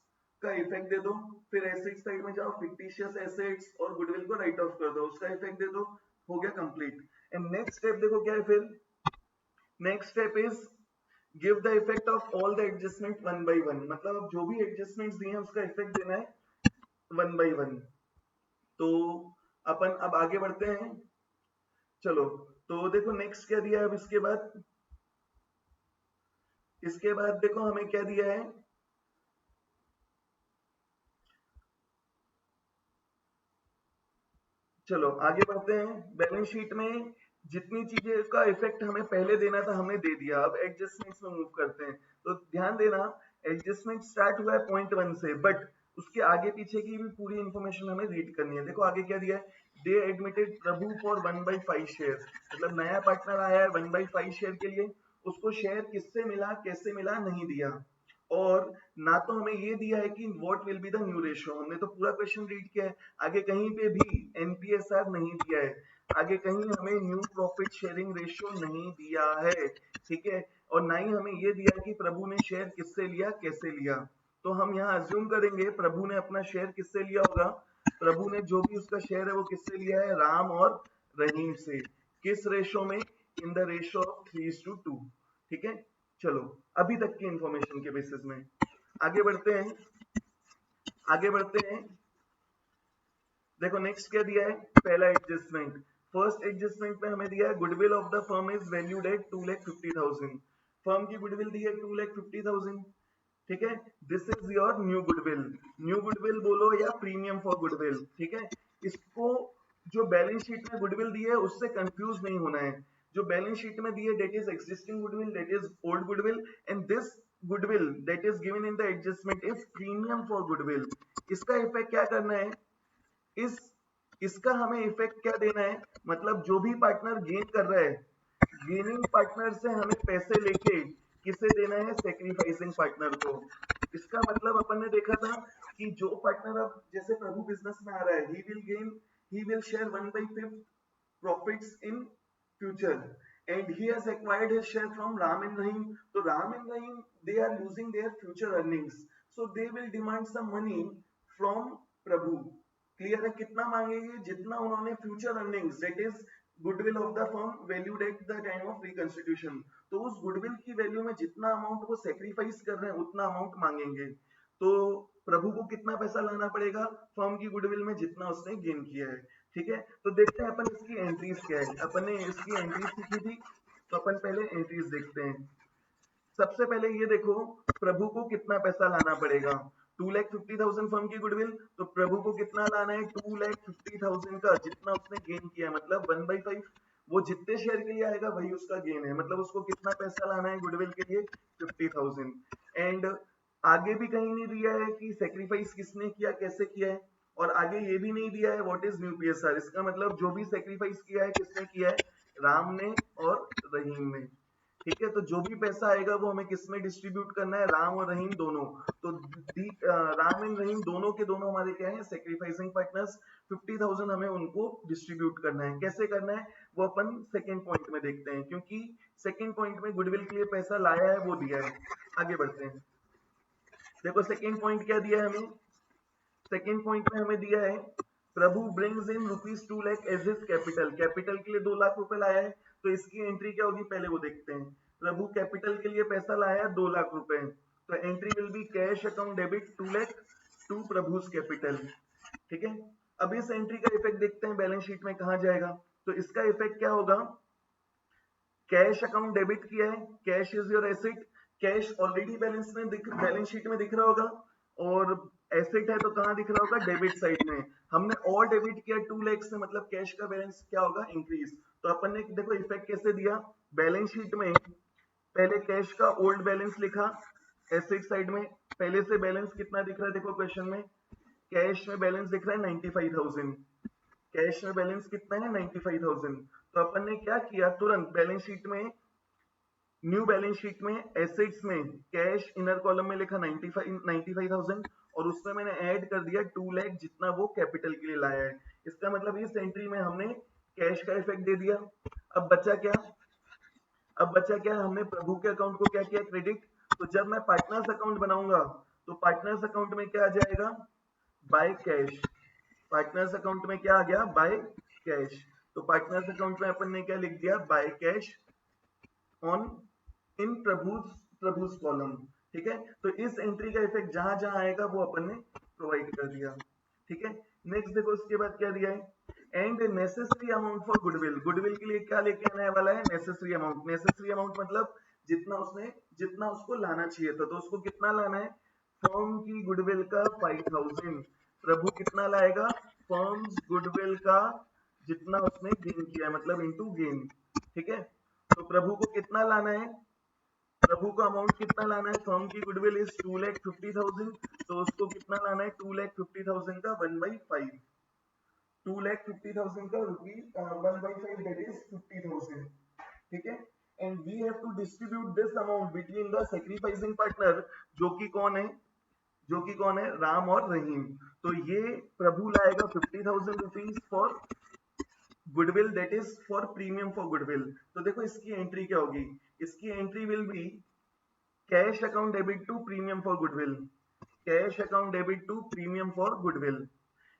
का इफेक्ट दे दो। फिर एसेट साइड में जाओ, फिक्टिशियस एसेट्स और गुडविल को राइट ऑफ कर दो, उसका इफेक्ट दे दो, हो गया कंप्लीट। एंड नेक्स्ट स्टेप देखो क्या है, फिर next step is give the effect of all the adjustment one by one, मतलब जो भी एडजस्टमेंट्स दिए हैं उसका इफेक्ट देना है वन बाय वन। तो अपन अब आगे बढ़ते हैं, चलो। तो देखो नेक्स्ट क्या दिया है, अब इसके बाद देखो हमें क्या दिया है, चलो आगे बढ़ते हैं। बैलेंस शीट में जितनी चीजें का इफेक्ट हमें पहले देना था हमने दे दिया। अब एडजस्टमेंट्स में मूव करते हैं। तो ध्यान देना, एडजस्टमेंट स्टार्ट हुआ है पॉइंट 1 से, बट उसके आगे पीछे की भी पूरी इंफॉर्मेशन हमें रीड करनी है। देखो आगे क्या दिया है, they admitted Prabhu for 1/5 share, मतलब नया पार्टनर आया है 1/5 शेयर के लिए। उसको शेयर किससे मिला, कैसे मिला, नहीं दिया। और ना तो हमें ये दिया है कि what will be the new ratio, हमने तो पूरा क्वेश्चन रीड किया है। आगे कहीं पे भी एनपीएसआर नहीं दिया है, आगे कहीं हमें न्यू प्रॉफिट शेयरिंग रेशियो नहीं दिया है, ठीक है। और ना ही हमें ये दिया कि प्रभु ने शेयर किससे लिया, कैसे लिया। तो हम यहाँ अज्यूम करेंगे प्रभु ने अपना शेयर किससे लिया होगा। प्रभु ने जो भी उसका शेयर है वो किससे लिया है, राम और रहीम से। किस रेशो में, इन द रेशो ऑफ 3:2, ठीक है। चलो अभी तक की इंफॉर्मेशन के बेसिस में आगे बढ़ते हैं, आगे बढ़ते हैं। देखो नेक्स्ट क्या दिया है, पहला एडजस्टमेंट। फर्स्ट एडजस्टमेंट में हमें दिया है goodwill of the firm is valued at 2,50,000। Firm की गुडविल दी है 2,50,000, ठीक है। This is your new goodwill. New goodwill बोलो या प्रीमियम फॉर गुडविल, ठीक है। इसको जो बैलेंस शीट में गुडविल दी है उससे कंफ्यूज नहीं होना है। जो बैलेंस शीट में दी है that is existing goodwill, that is old goodwill, and this goodwill that is given in the adjustment is premium for goodwill. इसका इफेक्ट क्या करना है, इस इसका हमें इफेक्ट क्या देना है, मतलब जो भी पार्टनर गेन कर रहा है, गेनिंग पार्टनर से हमें पैसे लेके किसे देना है, सेक्रीफाइसिंग पार्टनर को। इसका मतलब अपन ने देखा था कि जो पार्टनर अब जैसे प्रभु बिजनेस में आ रहा है, he will share 1/5 profits in future, and he has acquired his share from Ram and Rahim. So Ram and Rahim, they are losing their future earnings, so they will demand some money from Prabhu। Clear है, कितना मांगेंगे, जितना उन्होंने future earnings that is goodwill of the firm valued at the time of reconstitution, तो उस goodwill की value में जितना अमाउंट वो सेक्रीफाइस कर रहे हैं उतना अमाउंट मांगेंगे। तो प्रभु को कितना पैसा लाना पड़ेगा, फर्म की गुडविल में जितना उसने गेन किया है, ठीक है। तो देखते हैं अपन इसकी एंट्रीज क्या है। अपन ने इसकी एंट्रीज सीखी थी, तो अपन पहले एंट्रीज देखते हैं। सबसे पहले ये देखो प्रभु को कितना पैसा लाना पड़ेगा। 2,50,000 फर्म की गुडविल, तो प्रभु को कितना लाना है, 2,50,000 का, जितना उसने गेन किया, मतलब 1/5। वो जितने शेयर के लिए आएगा वही उसका गेन है, मतलब उसको कितना पैसा लाना है गुडविल के लिए, 50,000। एंड आगे भी कहीं नहीं दिया है कि सेक्रीफाइस किसने किया, कैसे किया है। और आगे ये भी नहीं दिया है व्हाट इज न्यू पीएसआर। इसका मतलब जो भी सेक्रीफाइस किया है किसने किया है, राम ने और रहीम ने, ठीक है। तो जो भी पैसा आएगा वो हमें किस में डिस्ट्रीब्यूट करना है, राम और रहीम दोनों। तो राम एंड रहीम दोनों के दोनों हमारे क्या है, सेक्रीफाइसिंग पार्टनर्स। 50,000 हमें उनको डिस्ट्रीब्यूट करना है। कैसे करना है वो अपन सेकेंड पॉइंट में देखते हैं, क्योंकि सेकेंड पॉइंट में गुडविल के लिए पैसा लाया है वो दिया है। आगे बढ़ते हैं। देखो सेकेंड पॉइंट क्या दिया है हमें, सेकेंड पॉइंट में हमें दिया है Prabhu brings in ₹2 lakh as his capital. Capital के लिए 2 लाख रुपए लाया है, तो इसकी एंट्री क्या होगी पहले वो देखते हैं। प्रभु कैपिटल के लिए पैसा लाया है 2 लाख रुपए, तो entry will be cash account debit 2 lakh to Prabhu's capital, ठीक है। अब इस एंट्री का इफेक्ट देखते हैं बैलेंस शीट में कहा जाएगा। तो इसका इफेक्ट क्या होगा, कैश अकाउंट डेबिट किया है, cash is your asset, cash already balance sheet में दिख रहा होगा, और एसेट है तो कहां दिख रहा होगा, डेबिट साइड में। हमने और डेबिट किया 2 लाख से, मतलब कैश का बैलेंस क्या होगा, इंक्रीज। तो अपन ने देखो इफेक्ट कैसे दिया, बैलेंस शीट में पहले कैश का ओल्ड बैलेंस लिखा एसेट साइड में। पहले से बैलेंस कितना दिख रहा है, देखो क्वेश्चन में कैश में बैलेंस दिख रहा है 95,000। कैश में बैलेंस कितना है, 95,000। तो अपन ने क्या किया, तुरंत बैलेंस शीट में, न्यू बैलेंस शीट में एसेट्स में कैश इनर कॉलम में लिखा 95,000, और उसमें मैंने ऐड कर दिया 2 लाख जितना वो कैपिटल के लिए लाया है। इसका मतलब इस एंट्री में हमने कैश का इफेक्ट दे दिया। अब बचा क्या, अब बचा क्या, हमने प्रभु के अकाउंट को क्या किया, क्रेडिट। तो जब मैं पार्टनर्स अकाउंट बनाऊंगा तो पार्टनर्स अकाउंट में क्या आ जाएगा, बाय कैश। पार्टनर्स अकाउंट में क्या आ गया, बाय कैश। तो पार्टनर्स अकाउंट में अपन ने क्या लिख दिया, by cash on in Prabhu's column, ठीक है। तो इस एंट्री का इफेक्ट जहां जहां आएगा वो अपन ने प्रोवाइड कर दिया, ठीक है। नेक्स्ट देखो उसके बाद क्या दिया है, and necessary amount for goodwill. Goodwill के लिए क्या लेके आने वाला है, नेसेसरी अमाउंट। नेसेसरी अमाउंट मतलब जितना उसको लाना चाहिए था, तो उसको कितना लाना है, फर्म की गुडविल का 5,000। प्रभु कितना लाएगा, फर्म्स गुडविल का जितना उसने गेन किया है, मतलब इनटू गेन। ठीक है, तो प्रभु को कितना लाना है, प्रभु का अमाउंट कितना लाना है, फर्म की गुडविल इज 2,50,000, तो उसको कितना लाना है 2,50,000 का 1/5, 2,50,000 का रुपीज 1/5 दैट इज 50,000। ठीक है, and we have to distribute this amount between the sacrificing partner, जो कि कौन है, जो कि कौन है, राम और रहीम। तो ये प्रभु लाएगा 50,000 rupees for goodwill that is for premium for goodwill. तो देखो इसकी एंट्री क्या होगी, इसकी entry will be cash account debit to premium for goodwill, cash account debit to premium for goodwill.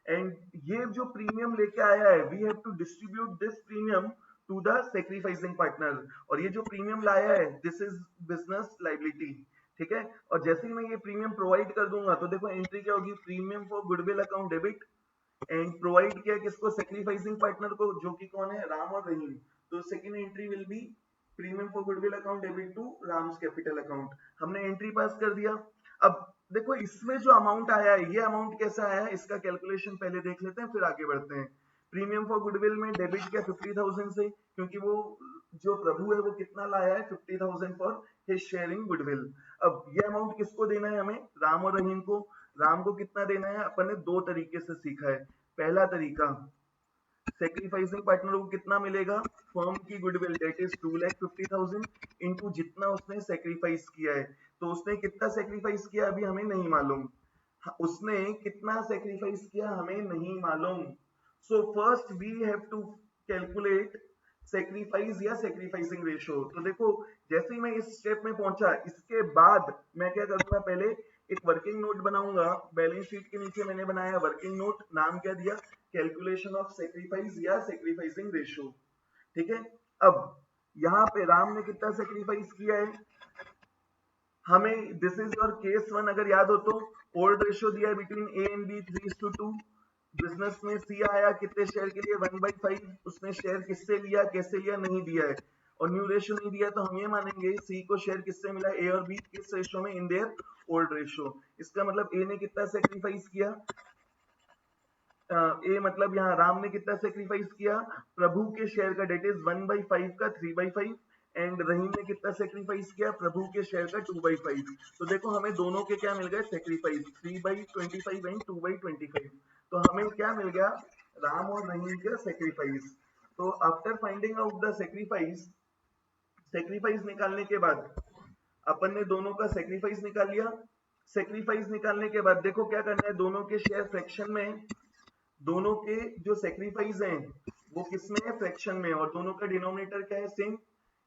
And ये जो प्रीमियम लेके आया है, we have to distribute this premium to the sacrificing partner, और ये जो प्रीमियम लाया है दिस इज बिजनेस लाइबिलिटी। ठीक है, और जैसे ही मैं ये प्रीमियम प्रोवाइड कर दूंगा तो देखो एंट्री क्या होगी, premium for goodwill account debit, and provide किया किसको, सेक्रीफाइसिंग पार्टनर को, जो कि कौन है, राम और रहीम। तो second entry will be premium for goodwill account debit to Ram's capital account. हमने एंट्री पास कर दिया। अब देखो इसमें जो अमाउंट आया है, ये अमाउंट कैसा आया है, इसका कैलकुलेशन पहले देख लेते हैं फिर आगे बढ़ते हैं। प्रीमियम फॉर गुडविल में डेबिट किया 50,000 से, क्योंकि वो जो प्रभु है वो कितना लाया है 50,000 फॉर हिज शेयरिंग गुडविल। अब ये अमाउंट किसको देना है, हमें राम और रहीम को। राम को कितना देना है, अपन ने दो तरीके से सीखा है। पहला तरीका, सेक्रीफाइसिंग पार्टनर को कितना मिलेगा, फर्म की गुडविल डेट इज 2,50,000 इनटू जितना उसने सेक्रीफाइस किया है। तो उसने कितना सेक्रीफाइस किया अभी हमें नहीं मालूम, उसने कितना सेक्रीफाइस किया हमें नहीं मालूम। So first we have to calculate sacrifice या सेक्रीफाइसिंग रेशियो। तो देखो जैसे ही मैं इस स्टेप में पहुंचा, इसके बाद मैं क्या करूंगा, पहले एक वर्किंग नोट बनाऊंगा। बैलेंस शीट के नीचे मैंने बनाया वर्किंग नोट, नाम क्या दिया, कैलकुलेशन ऑफ सेक्रीफाइस या सेक्रीफाइसिंग रेशियो। ठीक है, अब यहाँ पे राम ने कितना सेक्रीफाइस किया है, हमें this is your case one, अगर याद हो तो ओल्ड रेशियो दिया है between A and B 3:2। Business में सी आया कितने शेयर के लिए 1/5, उसने शेयर किससे लिया कैसे लिया नहीं दिया है, और न्यू रेशियो नहीं दिया, तो हम ये मानेंगे सी को शेयर किससे मिला, ए और बी किस रेशियो में, इन देयर ओल्ड रेशियो। इसका मतलब ए ने कितना सेक्रीफाइस किया, ए मतलब यहाँ राम ने कितना सेक्रीफाइस किया, प्रभु के शेयर का डेट इज 1/5 का 3/5, एंड रहीम ने कितना सेक्रीफाइस किया, प्रभु के शेयर का 2/5। तो देखो हमें दोनों के क्या मिल गए सेक्रीफाइस, 3/25 एंड 2/25। तो हमें क्या मिल गया, राम और रहीम का सेक्रीफाइस। तो after finding out the sacrifice, sacrifice निकालने के बाद अपन ने दोनों का सेक्रीफाइस निकाल लिया। सेक्रीफाइस निकालने के बाद देखो क्या करना है, दोनों के शेयर फ्रैक्शन में, दोनों के जो सेक्रीफाइस हैं वो किसमें है, फ्रैक्शन में, और दोनों का डिनोमिनेटर क्या है, सेम।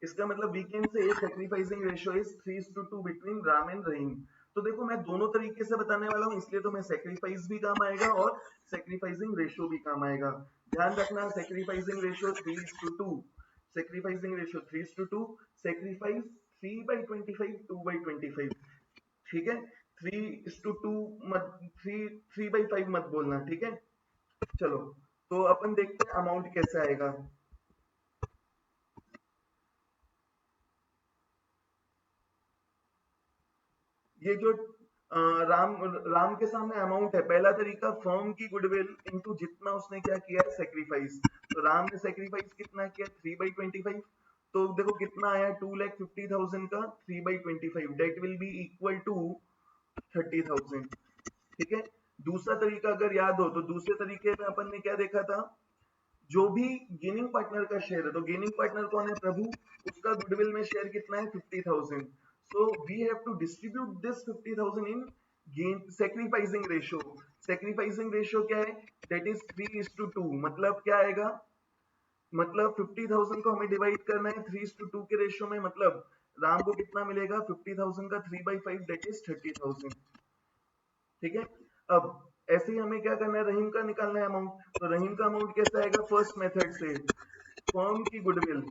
इसका मतलब we can say sacrificing ratio is 3:2 between Ram and Rahim. तो देखो मैं दोनों तरीके से बताने वाला हूँ, इसलिए तो मैं सेक्रीफाइस भी काम आएगा और सेक्रीफाइसिंग रेशियो भी काम आएगा। ध्यान रखना, sacrificing ratio 3:2, sacrificing ratio 3:2, sacrifice 3/25 2/25। ठीक है, 3:2 मत, 3/5 मत बोलना, ठीक है। चलो तो अपन देखते हैं अमाउंट कैसे आएगा। ये जो राम राम के सामने अमाउंट है, पहला तरीका फर्म की गुडविल इनटू जितना उसने क्या किया है सेक्रीफाइस। तो राम ने सेक्रीफाइस कितना किया 3/25, तो देखो कितना आया 2,50,000 का 3/25 that will be equal to 30,000। ठीक है, दूसरा तरीका अगर याद हो तो दूसरे तरीके में अपन ने क्या देखा था, जो भी गेनिंग पार्टनर का शेयर है, तो गेनिंग पार्टनर कौन है, प्रभु, उसका गुडविल में शेयर कितना है 50,000। So we have to distribute this 50,000 in gain sacrificing ratio. Sacrificing ratio क्या है, दैट इज 3:2। मतलब क्या आएगा, मतलब 50,000 को हमें डिवाइड करना है 3:2 के रेशियो में, मतलब राम को कितना मिलेगा 50,000 का 3/5 दैट इज 30,000। ठीक है, अब ऐसे ही हमें क्या करना है, रहीम का निकालना है अमाउंट। तो रहीम का अमाउंट कैसे आएगा, फर्स्ट मेथड से फर्म की गुडविल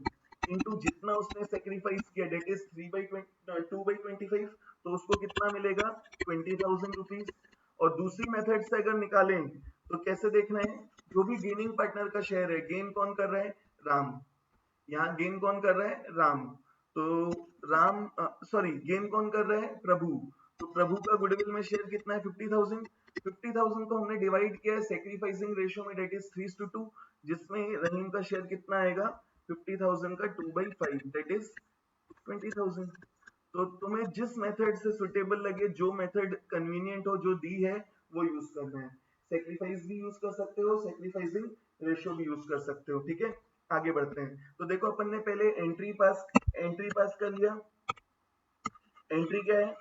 इनटू जितना उसने सेक्रीफाइस किया डेट इज 2/25, तो उसको कितना मिलेगा 20,000 रुपीज। और दूसरी मेथड से अगर निकालें तो कैसे देखना है, जो भी गेनिंग पार्टनर का शेयर है, गेन कौन कर रहा है, राम। यहाँ गेन कौन कर रहा है, राम। तो राम सॉरी गेन कौन कर रहा है, प्रभु। तो प्रभु का गुडविल में शेयर कितना है 50,000। 50,000 को हमने डिवाइड किया है सेक्रीफाइसिंग रेशियो में डेट इज 3:2। जिसमें रहीम का शेयर कितना आएगा 50,000 का 2/5 दैट इज 20,000। तो तुम्हें जिस मेथड से सुटेबल लगे, जो मेथड कन्वीनियंट हो, जो दी है वो यूज करना है। सेक्रीफाइस भी यूज कर सकते हो, सेक्रीफाइसिंग रेशियो भी यूज कर सकते हो। ठीक है, आगे बढ़ते हैं। तो देखो अपन ने पहले एंट्री पास कर लिया। एंट्री क्या है?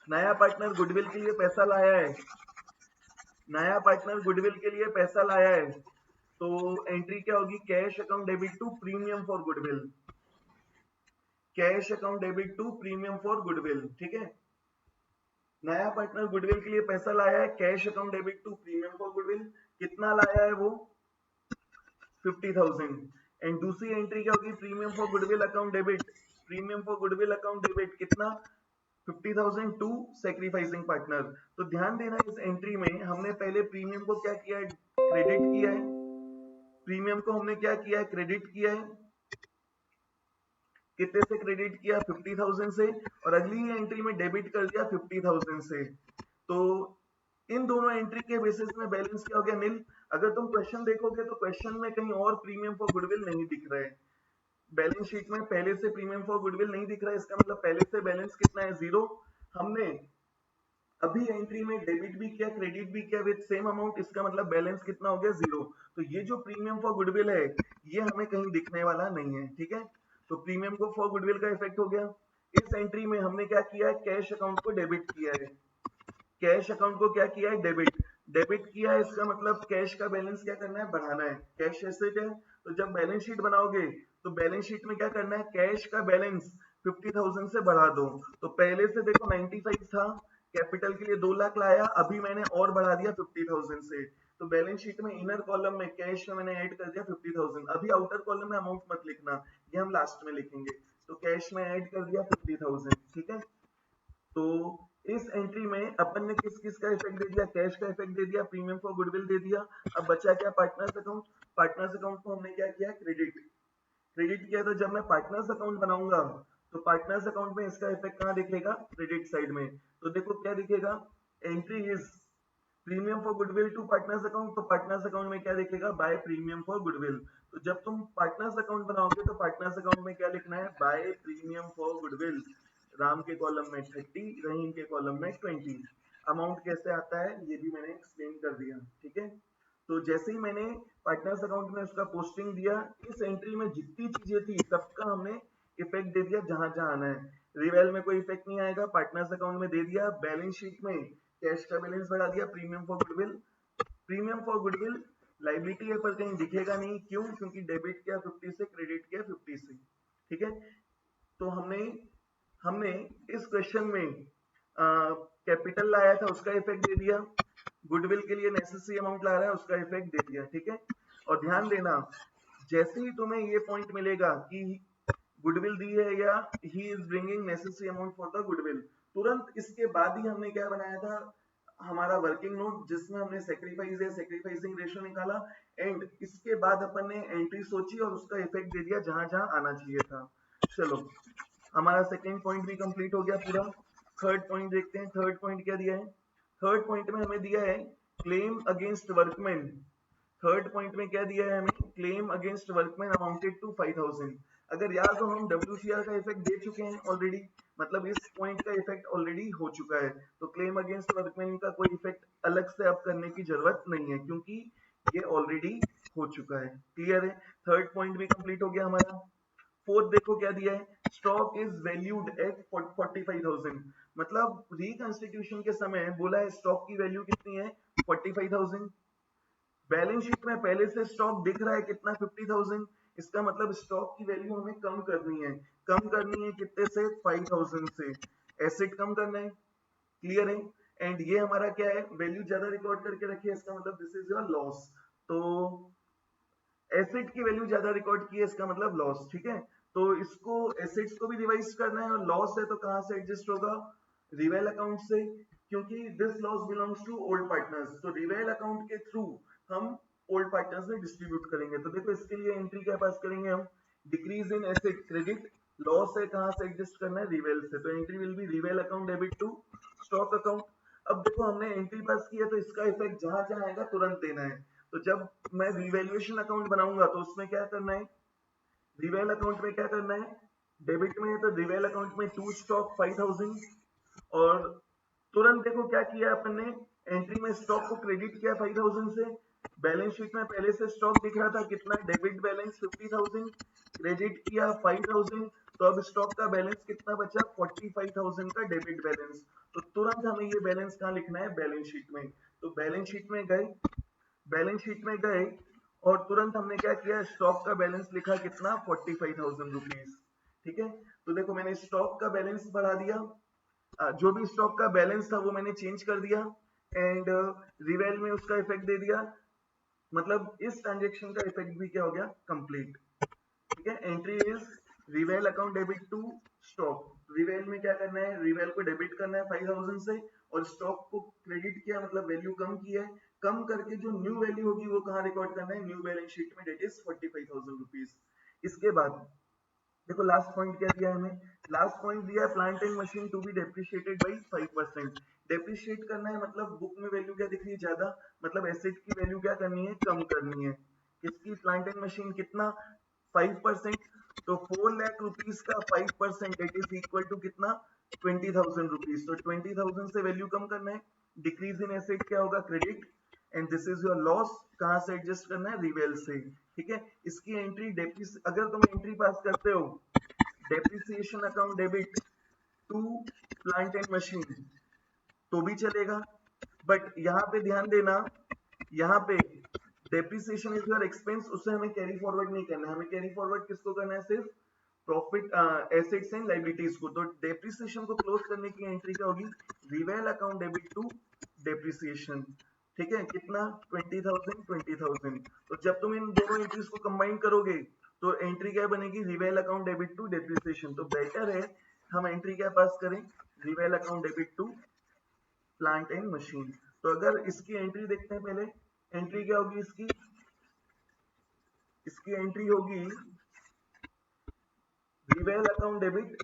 नया पार्टनर गुडविल के लिए पैसा लाया है, नया पार्टनर गुडविल के लिए पैसा लाया है, तो एंट्री क्या होगी? Cash account debit to premium for goodwill, cash account debit to premium for goodwill. ठीक है, नया पार्टनर गुडविल के लिए पैसा लाया है, cash account debit to premium for goodwill. कितना लाया है वो? 50,000। एंड दूसरी एंट्री क्या होगी? Premium for goodwill account debit, premium for goodwill account debit कितना? 50,000 टू सेक्रीफाइसिंग पार्टनर। तो ध्यान देना, इस एंट्री में हमने पहले प्रीमियम को क्या किया है? क्रेडिट किया है। प्रीमियम को हमने क्या किया है? क्रेडिट किया है। कितने से क्रेडिट किया? 50,000 से। और अगली ही एंट्री में डेबिट कर दिया 50,000 से। तो इन दोनों एंट्री के बेसिस में बैलेंस क्या हो गया? नील। अगर तुम क्वेश्चन देखोगे तो क्वेश्चन में कहीं और प्रीमियम फॉर गुडविल नहीं दिख रहा है, बैलेंस शीट में पहले से प्रीमियम फॉर गुडविल नहीं दिख रहा है, इसका मतलब पहले से बैलेंस कितना है? 0। हमने अभी एंट्री में डेबिट भी किया, क्रेडिट भी किया विद सेम अमाउंट, इसका मतलब बैलेंस कितना हो गया? 0। तो ये जो प्रीमियम फॉर गुडविल है, ये हमें कहीं दिखने वाला नहीं है। ठीक है, तो प्रीमियम को फॉर गुडविल का इफेक्ट हो गया। इस एंट्री में हमने क्या किया है? कैश अकाउंट को डेबिट किया है, कैश अकाउंट को क्या किया है? डेबिट। डेबिट किया है, इसका मतलब कैश का बैलेंस क्या करना है? बढ़ाना है। कैश एसेट है, तो जब बैलेंस शीट बनाओगे तो बैलेंस शीट में क्या करना है? कैश का बैलेंस 50,000 से बढ़ा दो। तो पहले से देखो 95 था, कैपिटल के लिए 2 लाख लाया, अभी मैंने और बढ़ा दिया 50,000 से। तो बैलेंस शीट में इनर कॉलम में कैश में मैंने ऐड कर दिया 50,000। अभी आउटर कॉलम में अमाउंट मत लिखना, ये हम लास्ट में लिखेंगे। तो कैश में ऐड कर दिया 50,000। ठीक है, तो इस एंट्री में अपन ने किस किस का इफेक्ट दे दिया? कैश का इफेक्ट दे दिया, प्रीमियम फॉर गुडविल दे दिया। अब बचा क्या? Partners account. पार्टनर्स अकाउंट को हमने क्या किया? क्रेडिट। क्रेडिट किया, तो जब मैं पार्टनर्स अकाउंट बनाऊंगा तो पार्टनर्स अकाउंट में इसका इफेक्ट कहाँ दिखेगा? क्रेडिट साइड में। तो देखो क्या दिखेगा? Entry is premium for goodwill to partners account, तो पार्टनर्स अकाउंट में क्या दिखेगा? By premium for goodwill. तो जब तुम पार्टनर्स अकाउंट बनाओगे तो पार्टनर्स अकाउंट में क्या लिखना है? By premium for goodwill. Ram के कॉलम में 30, रहीम के कॉलम में 20। अमाउंट कैसे आता है ये भी मैंने एक्सप्लेन कर दिया। ठीक है, तो जैसे ही मैंने पार्टनर्स अकाउंट में उसका पोस्टिंग दिया, इस एंट्री में जितनी चीजें थी सबका हमने इफेक्ट दे दिया जहां जहां आना है। रिवेल में कोई इफेक्ट नहीं आएगा, पार्टनर्स अकाउंट में दे दिया। बैलेंस शीट में कैश का बैलेंस बढ़ा दिया, premium for goodwill. Premium for goodwill liability है पर कहीं दिखेगा नहीं, क्यों? क्योंकि डेबिट किया 50 से, क्रेडिट किया 50 से। ठीक है, तो हमने हमने इस क्वेश्चन में कैपिटल लाया था, उसका इफेक्ट दे दिया। गुडविल के लिए नेसेसरी अमाउंट ला रहा है, उसका इफेक्ट दे दिया। ठीक है, और ध्यान देना, जैसे ही तुम्हें ये पॉइंट मिलेगा कि गुडविल दी है या he is bringing necessary amount for the goodwill, तुरंत इसके बाद ही हमने क्या बनाया था? हमारा वर्किंग नोट, जिसमें हमने सेक्रीफाइस या सेक्रीफाइसिंग रेशियो निकाला। एंड इसके बाद अपन ने एंट्री सोची और उसका इफेक्ट दे दिया जहां जहां आना चाहिए था। चलो, हमारा सेकेंड पॉइंट भी कंप्लीट हो गया पूरा। थर्ड पॉइंट देखते हैं। थर्ड पॉइंट क्या दिया है? थर्ड पॉइंट में हमें दिया है claim against workman. Third point में क्या दिया है हमें? Claim against workman amounted to 5,000। अगर याद हो, हम WCR का इफेक्ट दे चुके हैं ऑलरेडी, मतलब इस पॉइंट का इफेक्ट ऑलरेडी हो चुका है। तो क्लेम अगेंस्ट वर्कमैन का कोई इफेक्ट अलग से अब करने की जरूरत नहीं है, क्योंकि ये ऑलरेडी हो चुका है। क्लियर है? थर्ड पॉइंट भी कंप्लीट हो गया हमारा। फोर्थ देखो क्या दिया है? Stock is valued at 45,000। मतलब रिकंस्टिट्यूशन के समय बोला है स्टॉक की वैल्यू कितनी है? 45,000। बैलेंस शीट में पहले से स्टॉक दिख रहा है कितना? 50,000। इसका मतलब स्टॉक की वैल्यू हमें कम करनी है। कम करनी है कितने से? 5,000 से। एसेट कम करना है। क्लियर है? एंड ये हमारा क्या है? वैल्यू ज्यादा रिकॉर्ड करके रखिए, इसका मतलब दिस इज योर लॉस। तो एसेट की वैल्यू ज्यादा रिकॉर्ड की है, इसका मतलब लॉस। ठीक है, तो इसको एसेट्स को भी रिवाइज करना है, और लॉस है तो कहां से एडजस्ट होगा? रिवेल अकाउंट से, क्योंकि this loss belongs to old partners. तो रिवेल अकाउंट के थ्रू हम ओल्ड पार्टनर्स में डिस्ट्रीब्यूट करेंगे। तो देखो इसके लिए एंट्री क्या पास करेंगे हम? Decrease in asset credit. Loss है कहां से एडजस्ट करना है? रिवेल से। तो entry will be reval account debit to stock account. अब देखो हमने एंट्री पास की है, तो इसका इफेक्ट जहां जहां आएगा तुरंत देना है। तो जब मैं रिवैल्यूएशन अकाउंट बनाऊंगा तो उसमें क्या करना है, रिवेल अकाउंट में क्या करना है, डेबिट में है तो रिवेल अकाउंट में टू स्टॉक 5000, और तुरंत देखो क्या किया अपन ने, एंट्री में स्टॉक को क्रेडिट किया 5000 से, बैलेंस शीट में पहले से स्टॉक दिख रहा था कितना, डेबिट बैलेंस 50000, क्रेडिट किया 5000, तो अब स्टॉक का बैलेंस कितना बचा, 45000 का डेबिट बैलेंस। तो तुरंत हमें ये बैलेंस कहाँ लिखना है, बैलेंस शीट में। तो बैलेंस शीट में गए, बैलेंस शीट में गए और तुरंत हमने क्या किया, स्टॉक का बैलेंस लिखा कितना, 45000 रुपीज। ठीक है, तो देखो मैंने स्टॉक का बैलेंस बढ़ा दिया, जो भी स्टॉक का बैलेंस था वो मैंने चेंज कर दिया, एंड रिवेल में उसका इफेक्ट दे दिया, मतलब इस ट्रांजेक्शन का इफेक्ट भी क्या हो गया, कंप्लीट। ठीक है, entry is reval account debit to stock, reval में क्या करना है, रिवेल को डेबिट करना है 5000 से, और स्टॉक को क्रेडिट किया मतलब वैल्यू कम की है, कम करके जो न्यू वैल्यू होगी वो कहाँ रिकॉर्ड करना है, न्यू बैलेंस शीट में, डेट इज 45000 रुपीज। इसके बाद देखो लास्ट पॉइंट क्या दिया है हमें, लास्ट पॉइंट दिया है plant and machine to be depreciated by 5%। Depreciate करना है मतलब बुक में वैल्यू क्या दिख रही है ज्यादा, मतलब एसेट की वैल्यू क्या करनी है, कम करनी है। किसकी, प्लांट एंड मशीन कितना, 5%, तो 4 लाख रुपीज का 5% इट इज इक्वल टू कितना, 20,000 रुपीज। तो 20,000 से वैल्यू कम करना है, डिक्रीज इन एसेट क्या होगा, credit, and this is your loss, कहां से एडजस्ट करना है, रिवेल से। ठीक है, इसकी एंट्री अगर तुम एंट्री पास करते हो depreciation account debit to plant and machine तो भी चलेगा, बट यहाँ पे ध्यान देना, यहाँ पे डेप्रिसिएशन इज योर एक्सपेंस, उससे हमें कैरी फॉरवर्ड नहीं करना है, हमें कैरी फॉरवर्ड किसको करना है, सिर्फ प्रॉफिट एसेट्स एंड लायबिलिटीज को। तो डेप्रिसिएशन को क्लोज करने की एंट्री क्या होगी, reval account debit to depreciation. ठीक है, कितना, 20,000 20,000। तो जब तुम इन दोनों एंट्रीज को कंबाइन करोगे तो एंट्री क्या बनेगी, reval account debit to depreciation. तो बेटर है हम एंट्री क्या पास करें, reval account debit to plant and machine. तो अगर इसकी एंट्री देखते हैं पहले, एंट्री क्या होगी इसकी, इसकी एंट्री होगी reval account debit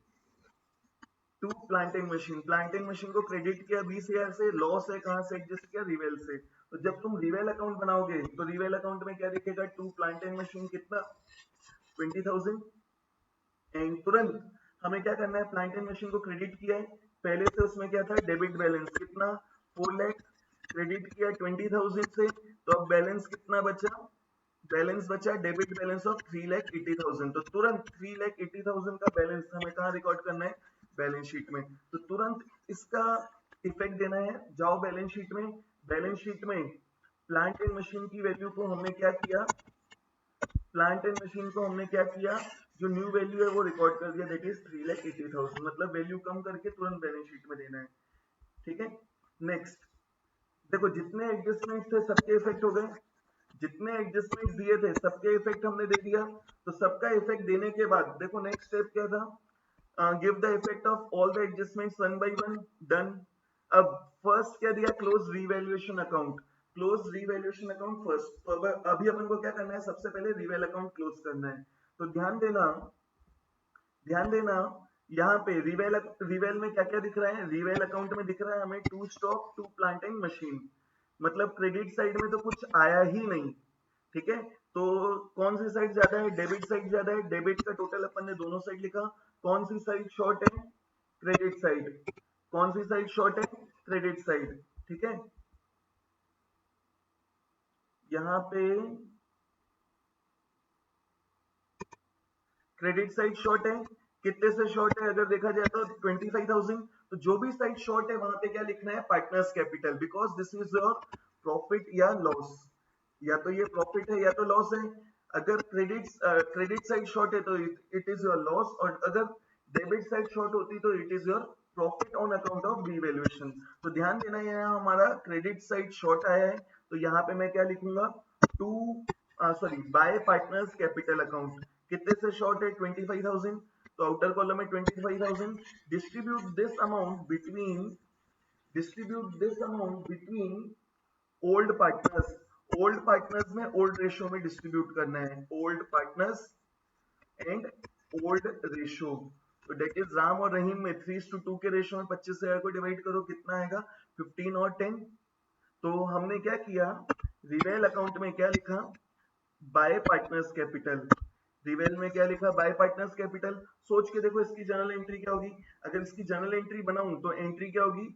to plant and machine, plant and machine को क्रेडिट किया 20,000 से, लॉस है कहां से एडजस्ट किया, रिवेल से। तो जब तुम रिवेल अकाउंट बनाओगे तो रिवेल अकाउंट में क्या दिखेगा, टू प्लांट एंड मशीन कितना, 20,000, एंड तुरंत हमें क्या करना है, प्लांट एंड मशीन को क्रेडिट किया है, पहले से उसमें क्या था, डेबिट बैलेंस कितना, 4 लाख, क्रेडिट किया 20,000 से, तो अब बैलेंस कितना बचा, बैलेंस बचा डेबिट बैलेंस ऑफ 3,80,000। तो तुरंत 3,80,000 का बैलेंस हमें कहाँ रिकॉर्ड करना है, बैलेंस शीट में। तो तुरंत इसका इफेक्ट देना है, जाओ बैलेंस शीट में, बैलेंस शीट में प्लांट एंड मशीन की वैल्यू को हमने क्या किया, प्लांट एंड मशीन को हमने क्या किया, जो न्यू वैल्यू है वो रिकॉर्ड कर दिया, दैट इज 3,80,000, मतलब वैल्यू कम करके तुरंत बैलेंस शीट में देना है। ठीक है, नेक्स्ट देखो जितने एडजस्टमेंट थे सबके इफेक्ट हो गए, जितने एडजस्टमेंट दिए थे सबके इफेक्ट हमने दे दिया। तो सबका इफेक्ट देने के बाद देखो नेक्स्ट स्टेप क्या था, give the effect of all the adjustments one by one, done. अब फर्स्ट क्या दिया, close revaluation account, close revaluation account first. तो अब अभी अपन को क्या करना है, सबसे पहले रिवेल अकाउंट क्लोज करना है। तो ध्यान देना, ध्यान देना, यहाँ पे रिवेल में क्या क्या दिख रहा है, रिवेल अकाउंट में दिख रहा है हमें to stock to plant and machine, मतलब क्रेडिट साइड में तो कुछ आया ही नहीं। ठीक है, तो कौन सी साइड ज्यादा है, डेबिट साइड ज्यादा है, डेबिट का टोटल अपन ने दोनों साइड लिखा, कौन सी साइड शॉर्ट है, क्रेडिट साइड, कौन सी साइड शॉर्ट है, क्रेडिट साइड। ठीक है, यहाँ पे क्रेडिट साइड शॉर्ट है, कितने से शॉर्ट है अगर देखा जाए तो 25,000। तो जो भी साइड शॉर्ट है वहां पे क्या लिखना है, partners capital, because this is your profit या लॉस, या तो ये प्रॉफिट है या तो लॉस है। अगर क्रेडिट साइड शॉर्ट है तो इट इज योर लॉस, और अगर डेबिट साइड शॉर्ट होती तो it is your profit on account of revaluation. तो ध्यान देना, यहाँ हमारा क्रेडिट साइड शॉर्ट आया है, तो यहाँ पे मैं क्या लिखूंगा, to sorry by partners capital account, कितने से शॉर्ट है, 25,000, तो आउटर कॉलम में 25,000, distribute this amount between, distribute this amount between old partners, old partners में ओल्ड रेशियो में डिस्ट्रीब्यूट करना है, old partners and old ratio. तो डेट इज राम और रहीम में 3:2 के रेशियो में 25,000 को डिवाइड करो, कितना आएगा, 15 और 10। तो हमने क्या किया, रिवेल अकाउंट में क्या लिखा, बाय पार्टनर्स कैपिटल। रिवेल में क्या लिखा, बाय पार्टनर्स कैपिटल। सोच के देखो इसकी जर्नल एंट्री क्या होगी, अगर इसकी जर्नल एंट्री बनाऊं तो एंट्री क्या होगी,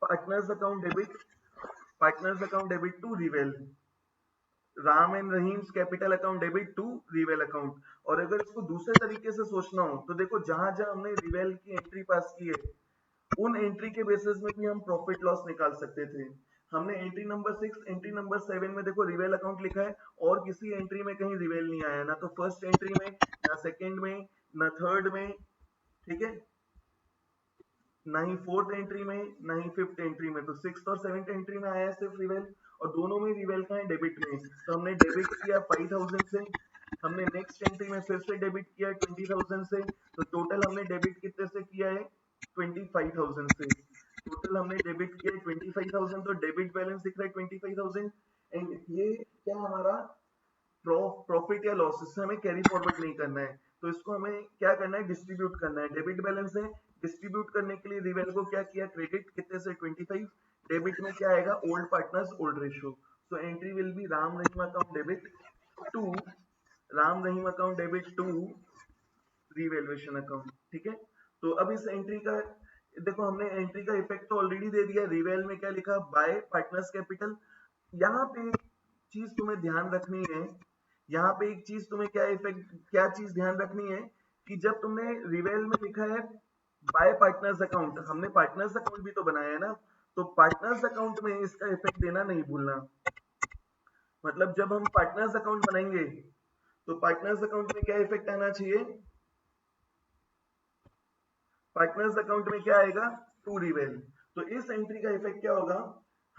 partners account debit, partners account debit to reval, Ram and Rahim's capital account debit to reval account. और अगर इसको दूसरे तरीके से सोचना हो तो देखो जहां जहां हमने रिवेल की एंट्री पास की है उन एंट्री के बेसिस में भी हम प्रॉफिट लॉस निकाल सकते थे। हमने एंट्री नंबर 6, एंट्री नंबर 7 में देखो रिवेल अकाउंट लिखा है और किसी एंट्री में कहीं रिवेल नहीं आया, ना तो फर्स्ट एंट्री में, ना सेकंड में, ना थर्ड में, ठीक है, ना ही फोर्थ एंट्री में, ना ही फिफ्थ एंट्री में। तो सिक्स और सेवेंथ एंट्री में आया है सिर्फ रिवेल, और दोनों में रिवेल का है डेबिट में। तो हमने डेबिट किया 5000 से, हमने नेक्स्ट एंट्री में फिर से डेबिट किया 20000 से, तो टोटल हमने डेबिट कितने से किया है, 25000 से। टोटल हमने डेबिट किया 25000, तो डेबिट बैलेंस दिख रहा है 25000। एंड ये क्या हमारा प्रॉफिट या लॉस, इससे हमें कैरी फॉरवर्ड नहीं करना है, तो इसको हमें क्या करना है, डिस्ट्रीब्यूट करना है। डेबिट बैलेंस है, डिस्ट्रीब्यूट करने के लिए रिवेल को क्या किया, क्रेडिट कितने से 25, डेबिट में क्या आएगा, old partners old ratio. So entry will be Ram Rahim account debit to, Ram Rahim account debit to revaluation account, ठीक है। तो अब इस एंट्री का देखो, हमने एंट्री का इफेक्ट तो ऑलरेडी दे दिया। रिवेल में क्या लिखा, बाय पार्टनर्स कैपिटल। यहाँ पे एक चीज तुम्हें ध्यान रखनी है, यहाँ पे एक चीज तुम्हें क्या इफेक्ट, क्या चीज ध्यान रखनी है कि जब तुमने रिवेल में लिखा है बाय पार्टनर्स अकाउंट, हमने पार्टनर्स अकाउंट भी तो बनाया है ना, तो पार्टनर्स अकाउंट में इसका इफेक्ट देना नहीं भूलना। मतलब जब हम पार्टनर्स अकाउंट बनाएंगे तो पार्टनर्स अकाउंट में क्या इफेक्ट आना चाहिए, पार्टनर्स अकाउंट में क्या आएगा, टू रिवेल। तो इस एंट्री का इफेक्ट क्या होगा,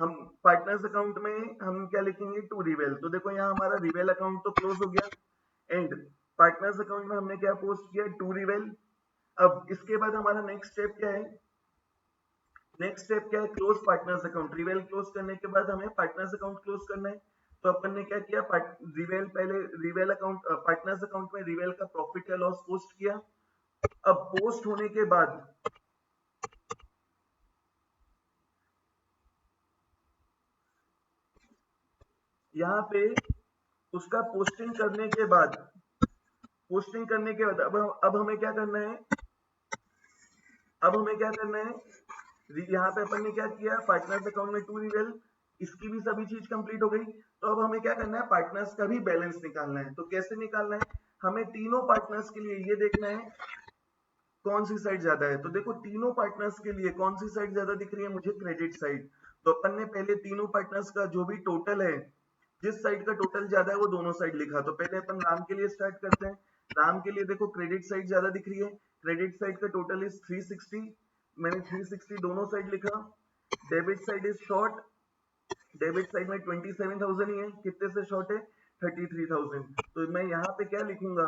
हम पार्टनर्स अकाउंट में हम क्या लिखेंगे, टू रिवेल। तो देखो यहाँ हमारा रिवेल अकाउंट तो क्लोज हो गया, एंड पार्टनर्स अकाउंट में हमने क्या पोस्ट किया, टू रिवेल। अब इसके बाद हमारा नेक्स्ट स्टेप क्या है, नेक्स्ट स्टेप क्या है, क्लोज पार्टनर्स अकाउंट। रिवेल क्लोज करने के बाद हमें पार्टनर्स अकाउंट क्लोज करना है। तो अपन ने क्या किया, रिवेल पहले, रिवेल अकाउंट पार्टनर्स अकाउंट में रिवेल का प्रॉफिट या लॉस पोस्ट किया। अब पोस्ट होने के बाद यहाँ पे उसका पोस्टिंग करने के बाद, पोस्टिंग करने के बाद अब हमें क्या करना है, अब हमें क्या करना है, यहाँ पे अपन ने क्या किया, पार्टनर्स अकाउंट में टू रिवेल, इसकी भी सभी चीज कंप्लीट हो गई। तो अब हमें क्या करना है, पार्टनर्स का भी बैलेंस निकालना है। तो कैसे निकालना है, हमें तीनों पार्टनर्स के लिए ये देखना है कौन सी साइड ज्यादा है। तो देखो तीनों पार्टनर्स के लिए कौन सी साइड ज्यादा दिख रही है मुझे, क्रेडिट साइड। तो अपन ने पहले तीनों पार्टनर्स का जो भी टोटल है, जिस साइड का टोटल ज्यादा है वो दोनों साइड लिखा। तो पहले अपन राम के लिए स्टार्ट करते हैं। राम के लिए देखो क्रेडिट साइड ज्यादा दिख रही है, क्रेडिट साइड का टोटल इज 360, मैंने 360 दोनों साइड लिखा। Debit side is short, debit side में 27,000 ही है, कितने से शॉर्ट है, 33,000। तो मैं यहाँ पे क्या लिखूंगा,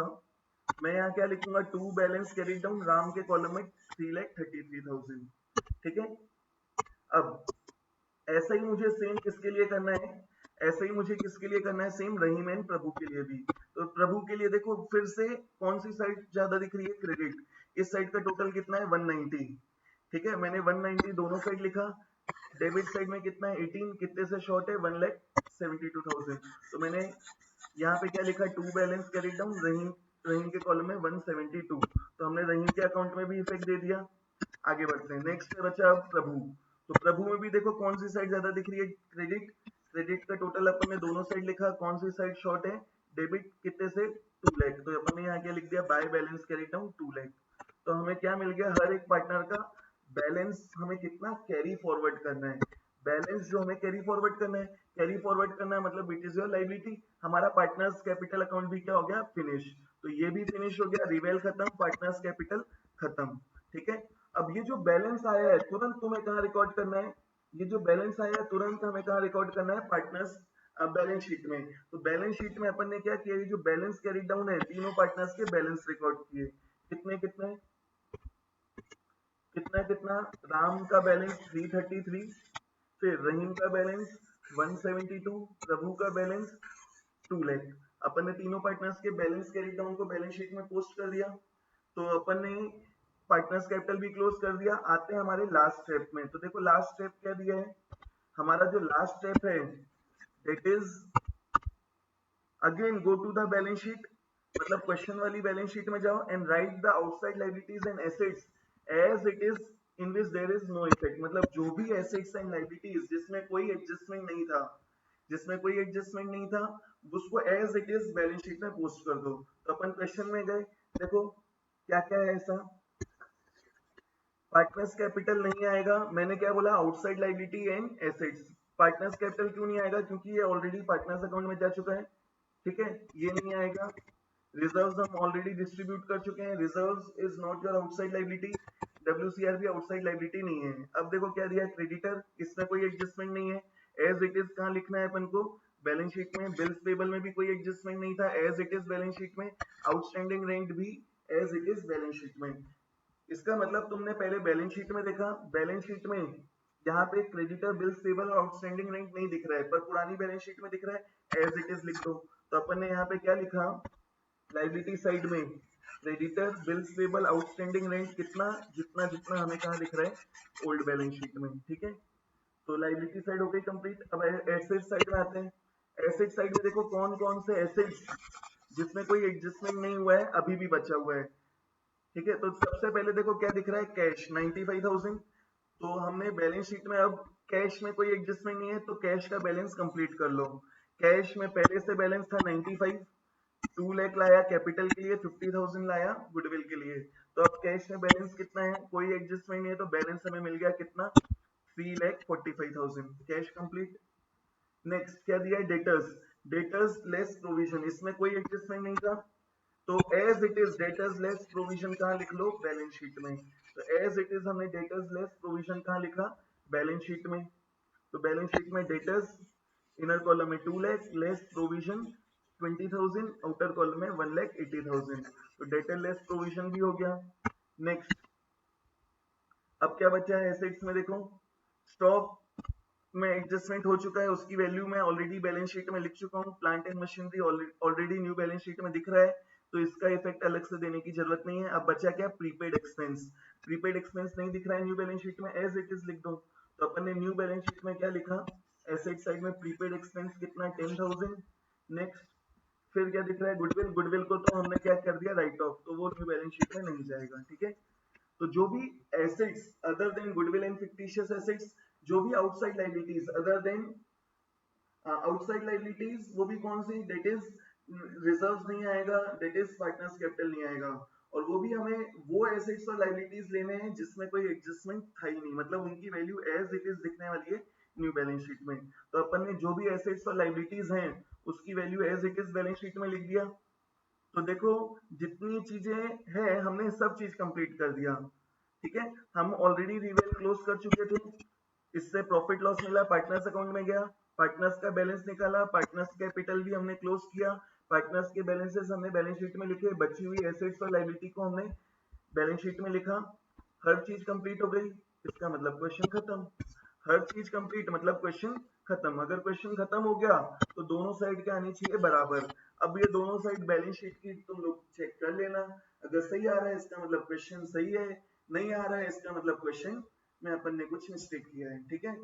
मैं यहाँ क्या लिखूंगा, to balance carry down, Ram के कॉलम में 3,33,000, ठीक है। अब ऐसा ही मुझे सेम किसके लिए करना है, ऐसा ही मुझे किसके लिए करना है, सेम रहीम एंड प्रभु के लिए भी। तो प्रभु के लिए देखो फिर से कौन सी साइड ज्यादा दिख रही है, क्रेडिट। इस साइड का टोटल कितना है, 190, ठीक है, मैंने 190 दोनों साइड लिखा। डेबिट साइड में कितना है, 18, कितने से शॉर्ट है, 1,72,000। तो मैंने यहाँ पे क्या लिखा, टू बैलेंस कैरी डाउन, रहीम, रहीम के कॉलम में 172। तो हमने रहीम के अकाउंट में भी इफेक्ट दे दिया। आगे बढ़ते हैं, नेक्स्ट बचा प्रभु। तो प्रभु में भी देखो कौन सी साइड ज्यादा दिख रही है, क्रेडिट। क्रेडिट का टोटल अपन ने दोनों साइड लिखा, कौन सी साइड शॉर्ट है, डेबिट, कितने से, 2 लाख। तो अपन ने यहाँ क्या लिख दिया, by balance carry down 2 lakh. तो हमें क्या मिल गया, हर एक पार्टनर का बैलेंस हमें कितना कैरी फॉरवर्ड करना है। बैलेंस जो हमें कैरी फॉरवर्ड करना है, कैरी फॉरवर्ड करना है मतलब इट इज योर लाइबिलिटी। हमारा पार्टनर्स कैपिटल अकाउंट भी क्या हो गया, फिनिश। तो ये भी फिनिश हो गया, रिवेल खत्म, पार्टनर्स कैपिटल खत्म, ठीक है। अब ये जो बैलेंस आया है तुरंत तुम्हें कहाँ रिकॉर्ड करना है, ये जो बैलेंस आया है तुरंत हमें कहाँ रिकॉर्ड करना है, पार्टनर्स बैलेंस शीट में। तो बैलेंस शीट में अपन ने क्या किया, ये जो बैलेंस कैरी डाउन है तीनों पार्टनर्स के बैलेंस रिकॉर्ड किए। कितने कितने कितना कितना, राम का बैलेंस 333, फिर रहीम का बैलेंस 172, प्रभु का बैलेंस 2 लाख। अपन ने तीनों पार्टनर्स के बैलेंस कैरी डाउन को बैलेंस शीट में पोस्ट कर दिया। तो अपन ने पार्टनर्स कैपिटल भी क्लोज कर दिया। आते हैं हमारे लास्ट स्टेप में। तो देखो लास्ट स्टेप क्या दिया है, हमारा जो लास्ट स्टेप है that is again go to the balance sheet, मतलब क्वेश्चन वाली बैलेंस शीट में जाओ and write the outside liabilities and assets as it is in which there is no effect, मतलब जो भी एसेट्स एंड लायबिलिटीज जिसमें कोई एडजस्टमेंट नहीं था, जिसमें कोई एडजस्टमेंट नहीं था, उसको as it is balance sheet में पोस्ट कर दो। तो अपन क्वेश्चन में गए, देखो क्या क्या है ऐसा। पार्टनर्स कैपिटल नहीं आएगा, मैंने क्या बोला, outside liability and assets. Partners capital क्यों नहीं आएगा, क्योंकि ये ऑलरेडी पार्टनर्स अकाउंट में जा चुका है, ठीक है, ये नहीं आएगा। रिजर्व्स हम ऑलरेडी डिस्ट्रीब्यूट कर चुके हैं, reserves is not your outside liability, WCR भी आउटसाइड लायबिलिटी नहीं है। अब देखो क्या दिया है, क्रेडिटर, इसमें कोई एडजस्टमेंट नहीं है, एज इट इज कहाँ लिखना है अपन को, बैलेंस शीट में। बिल्स पेबल में भी कोई एडजस्टमेंट नहीं था, as it is balance sheet में। आउटस्टैंडिंग रेंट भी as it is balance sheet में। इसका मतलब तुमने पहले बैलेंस शीट में देखा, बैलेंस शीट में यहाँ पे क्रेडिटर, बिल्स पेबल और आउटस्टैंडिंग रेंट नहीं दिख रहा है, पर पुरानी बैलेंस शीट में दिख रहा है, एज इट इज लिख दो। तो अपन ने यहाँ पे क्या लिखा, लायबिलिटी साइड में creditor, bills payable, outstanding rent कितना, जितना जितना हमें कहाँ दिख रहा है, ओल्ड बैलेंस शीट में, ठीक है। तो लायबिलिटी साइड हो गई कंप्लीट। अब एसेट साइड में आते हैं। एसेट साइड में देखो कौन कौन से एसेट्स जिसमें कोई एडजस्टमेंट नहीं हुआ है अभी भी बचा हुआ है, ठीक है। तो सबसे पहले देखो क्या दिख रहा है, कैश 95,000। तो हमने बैलेंस शीट में अब कैश में कोई एडजस्टमेंट नहीं है, तो कैश का बैलेंस कंप्लीट कर लो। कैश में पहले से बैलेंस था 95, 2 लाख लाया कैपिटल के लिए, 50,000 लाया गुडविल के लिए। तो अब कैश में बैलेंस कितना है, कोई एडजस्टमेंट नहीं है, तो बैलेंस हमें मिल गया कितना, 3,45,000। Cash complete. नेक्स्ट क्या दिया है, डेटर्स, डेटर्स लेस प्रोविजन, इसमें कोई एडजस्टमेंट नहीं था, तो as it is debtors less provision कहाँ लिख लो, बैलेंस शीट में। तो एज इट इज हमने डेटर्स लेस प्रोविजन कहाँ लिखा, बैलेंस शीट में। तो बैलेंस शीट में डेटर्स इनर कॉलम में 2 lakh less provision 20,000, outer column में 1,80,000। तो डेटर लेस प्रोविजन भी हो गया। नेक्स्ट अब क्या बचा है एसेट्स में, देखो स्टॉक में एडजस्टमेंट हो चुका है, उसकी वैल्यू मैं ऑलरेडी बैलेंस शीट में लिख चुका हूँ। Plant and machinery already knew balance sheet में दिख रहा है, तो इसका इफेक्ट अलग से देने की जरूरत नहीं है। अब बचा क्या, प्रीपेड एक्सपेंस। प्रीपेड एक्सपेंस नहीं दिख रहा है न्यू बैलेंस शीट में, एज इट इज लिख दो। तो अपन ने न्यू बैलेंस शीट में क्या लिखा, एसेट साइड में प्रीपेड एक्सपेंस कितना, 10,000। नेक्स्ट फिर क्या दिख रहा है, गुडविल, गुडविल को तो हमने क्या कर दिया, राइट ऑफ, तो वो न्यू बैलेंस शीट में नहीं जाएगा, ठीक है। तो जो भी assets other than goodwill and fictitious assets, जो भी outside liabilities other than outside liabilities, वो भी कौन सी, डेट इज रिजर्व्स नहीं आएगा, डेट इज पार्टनर्स कैपिटल नहीं आएगा। और वो भी हमें वो एसेट्स और लायबिलिटीज लेने हैं जिसमें कोई एडजस्टमेंट था ही नहीं, मतलब उनकी वैल्यू एज इट इज दिखने वाली है न्यू बैलेंस शीट में। तो अपन ने जो भी एसेट्स और लायबिलिटीज हैं उसकी value as it is balance sheet में लिख दिया। तो देखो जितनी चीजें हैं हमने सब चीज कंप्लीट कर दिया, ठीक है। हम ऑलरेडी रिवेल क्लोज कर चुके थे, इससे प्रॉफिट लॉस मिला, पार्टनर्स अकाउंट में गया, पार्टनर्स का बैलेंस निकाला, पार्टनर्स कैपिटल भी हमने क्लोज किया, पार्टनर्स के बैलेंसेस हमने बैलेंस शीट में लिखे, बची हुई एसेट्स और लायबिलिटी को हमने बैलेंस शीट में लिखा। हर चीज कंप्लीट हो गई, इसका मतलब क्वेश्चन खत्म। हर चीज कंप्लीट मतलब क्वेश्चन खत्म। अगर क्वेश्चन खत्म हो गया तो दोनों साइड क्या आनी चाहिए, बराबर। अब ये दोनों साइड बैलेंस शीट की तुम लोग चेक कर लेना, अगर सही आ रहा है इसका मतलब क्वेश्चन सही है, नहीं आ रहा है इसका मतलब क्वेश्चन में अपन ने कुछ मिस्टेक किया है, ठीक है।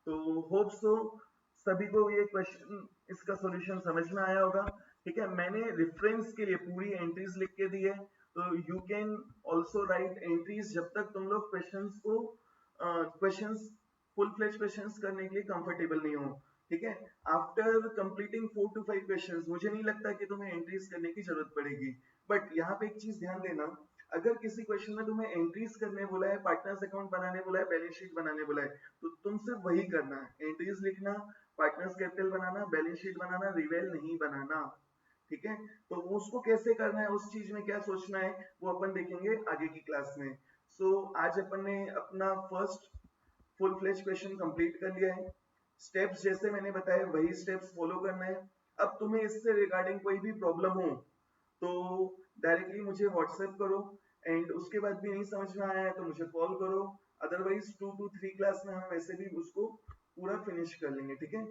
तो होप सो सभी को ये क्वेश्चन इसका सॉल्यूशन समझ में आया होगा, ठीक है। मैंने रेफरेंस के लिए पूरी एंट्रीज लिख के दी है, तो you can also right entries जब तक तुम लोग क्वेश्चंस को क्वेश्चंस फुल फ्लेज क्वेश्चंस करने के लिए कंफर्टेबल नहीं हो, ठीक है। आफ्टर कंप्लीटिंग 4 to 5 क्वेश्चंस मुझे नहीं लगता कि तुम्हें एंट्रीज करने की जरूरत पड़ेगी। बट यहाँ पे एक चीज ध्यान देना, अगर किसी क्वेश्चन में तुम्हें एंट्रीज करने बोला है, पार्टनर्स अकाउंट बनाने बोला है, बैलेंस शीट बनाने बोला है, तो तुम सिर्फ वही करना है, एंट्रीज लिखना, पार्टनर्स कैपिटल बनाना, बैलेंस शीट बनाना, रिवेल नहीं बनाना, ठीक है। तो उसको कैसे करना है, उस चीज में क्या सोचना है, वो अपन देखेंगे आगे की क्लास में। सो आज अपन ने अपना first full fledge question complete कर लिया है। स्टेप्स जैसे मैंने बताया वही स्टेप्स फॉलो करना है। अब तुम्हें इससे रिगार्डिंग कोई भी प्रॉब्लम हो तो डायरेक्टली मुझे व्हाट्सएप करो, एंड उसके बाद भी नहीं समझ में आया है तो मुझे कॉल करो, अदरवाइज 2 to 3 क्लास में हम वैसे भी उसको पूरा फिनिश कर लेंगे, ठीक है।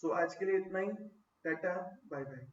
सो आज के लिए इतना ही, टाटा बाय बाय।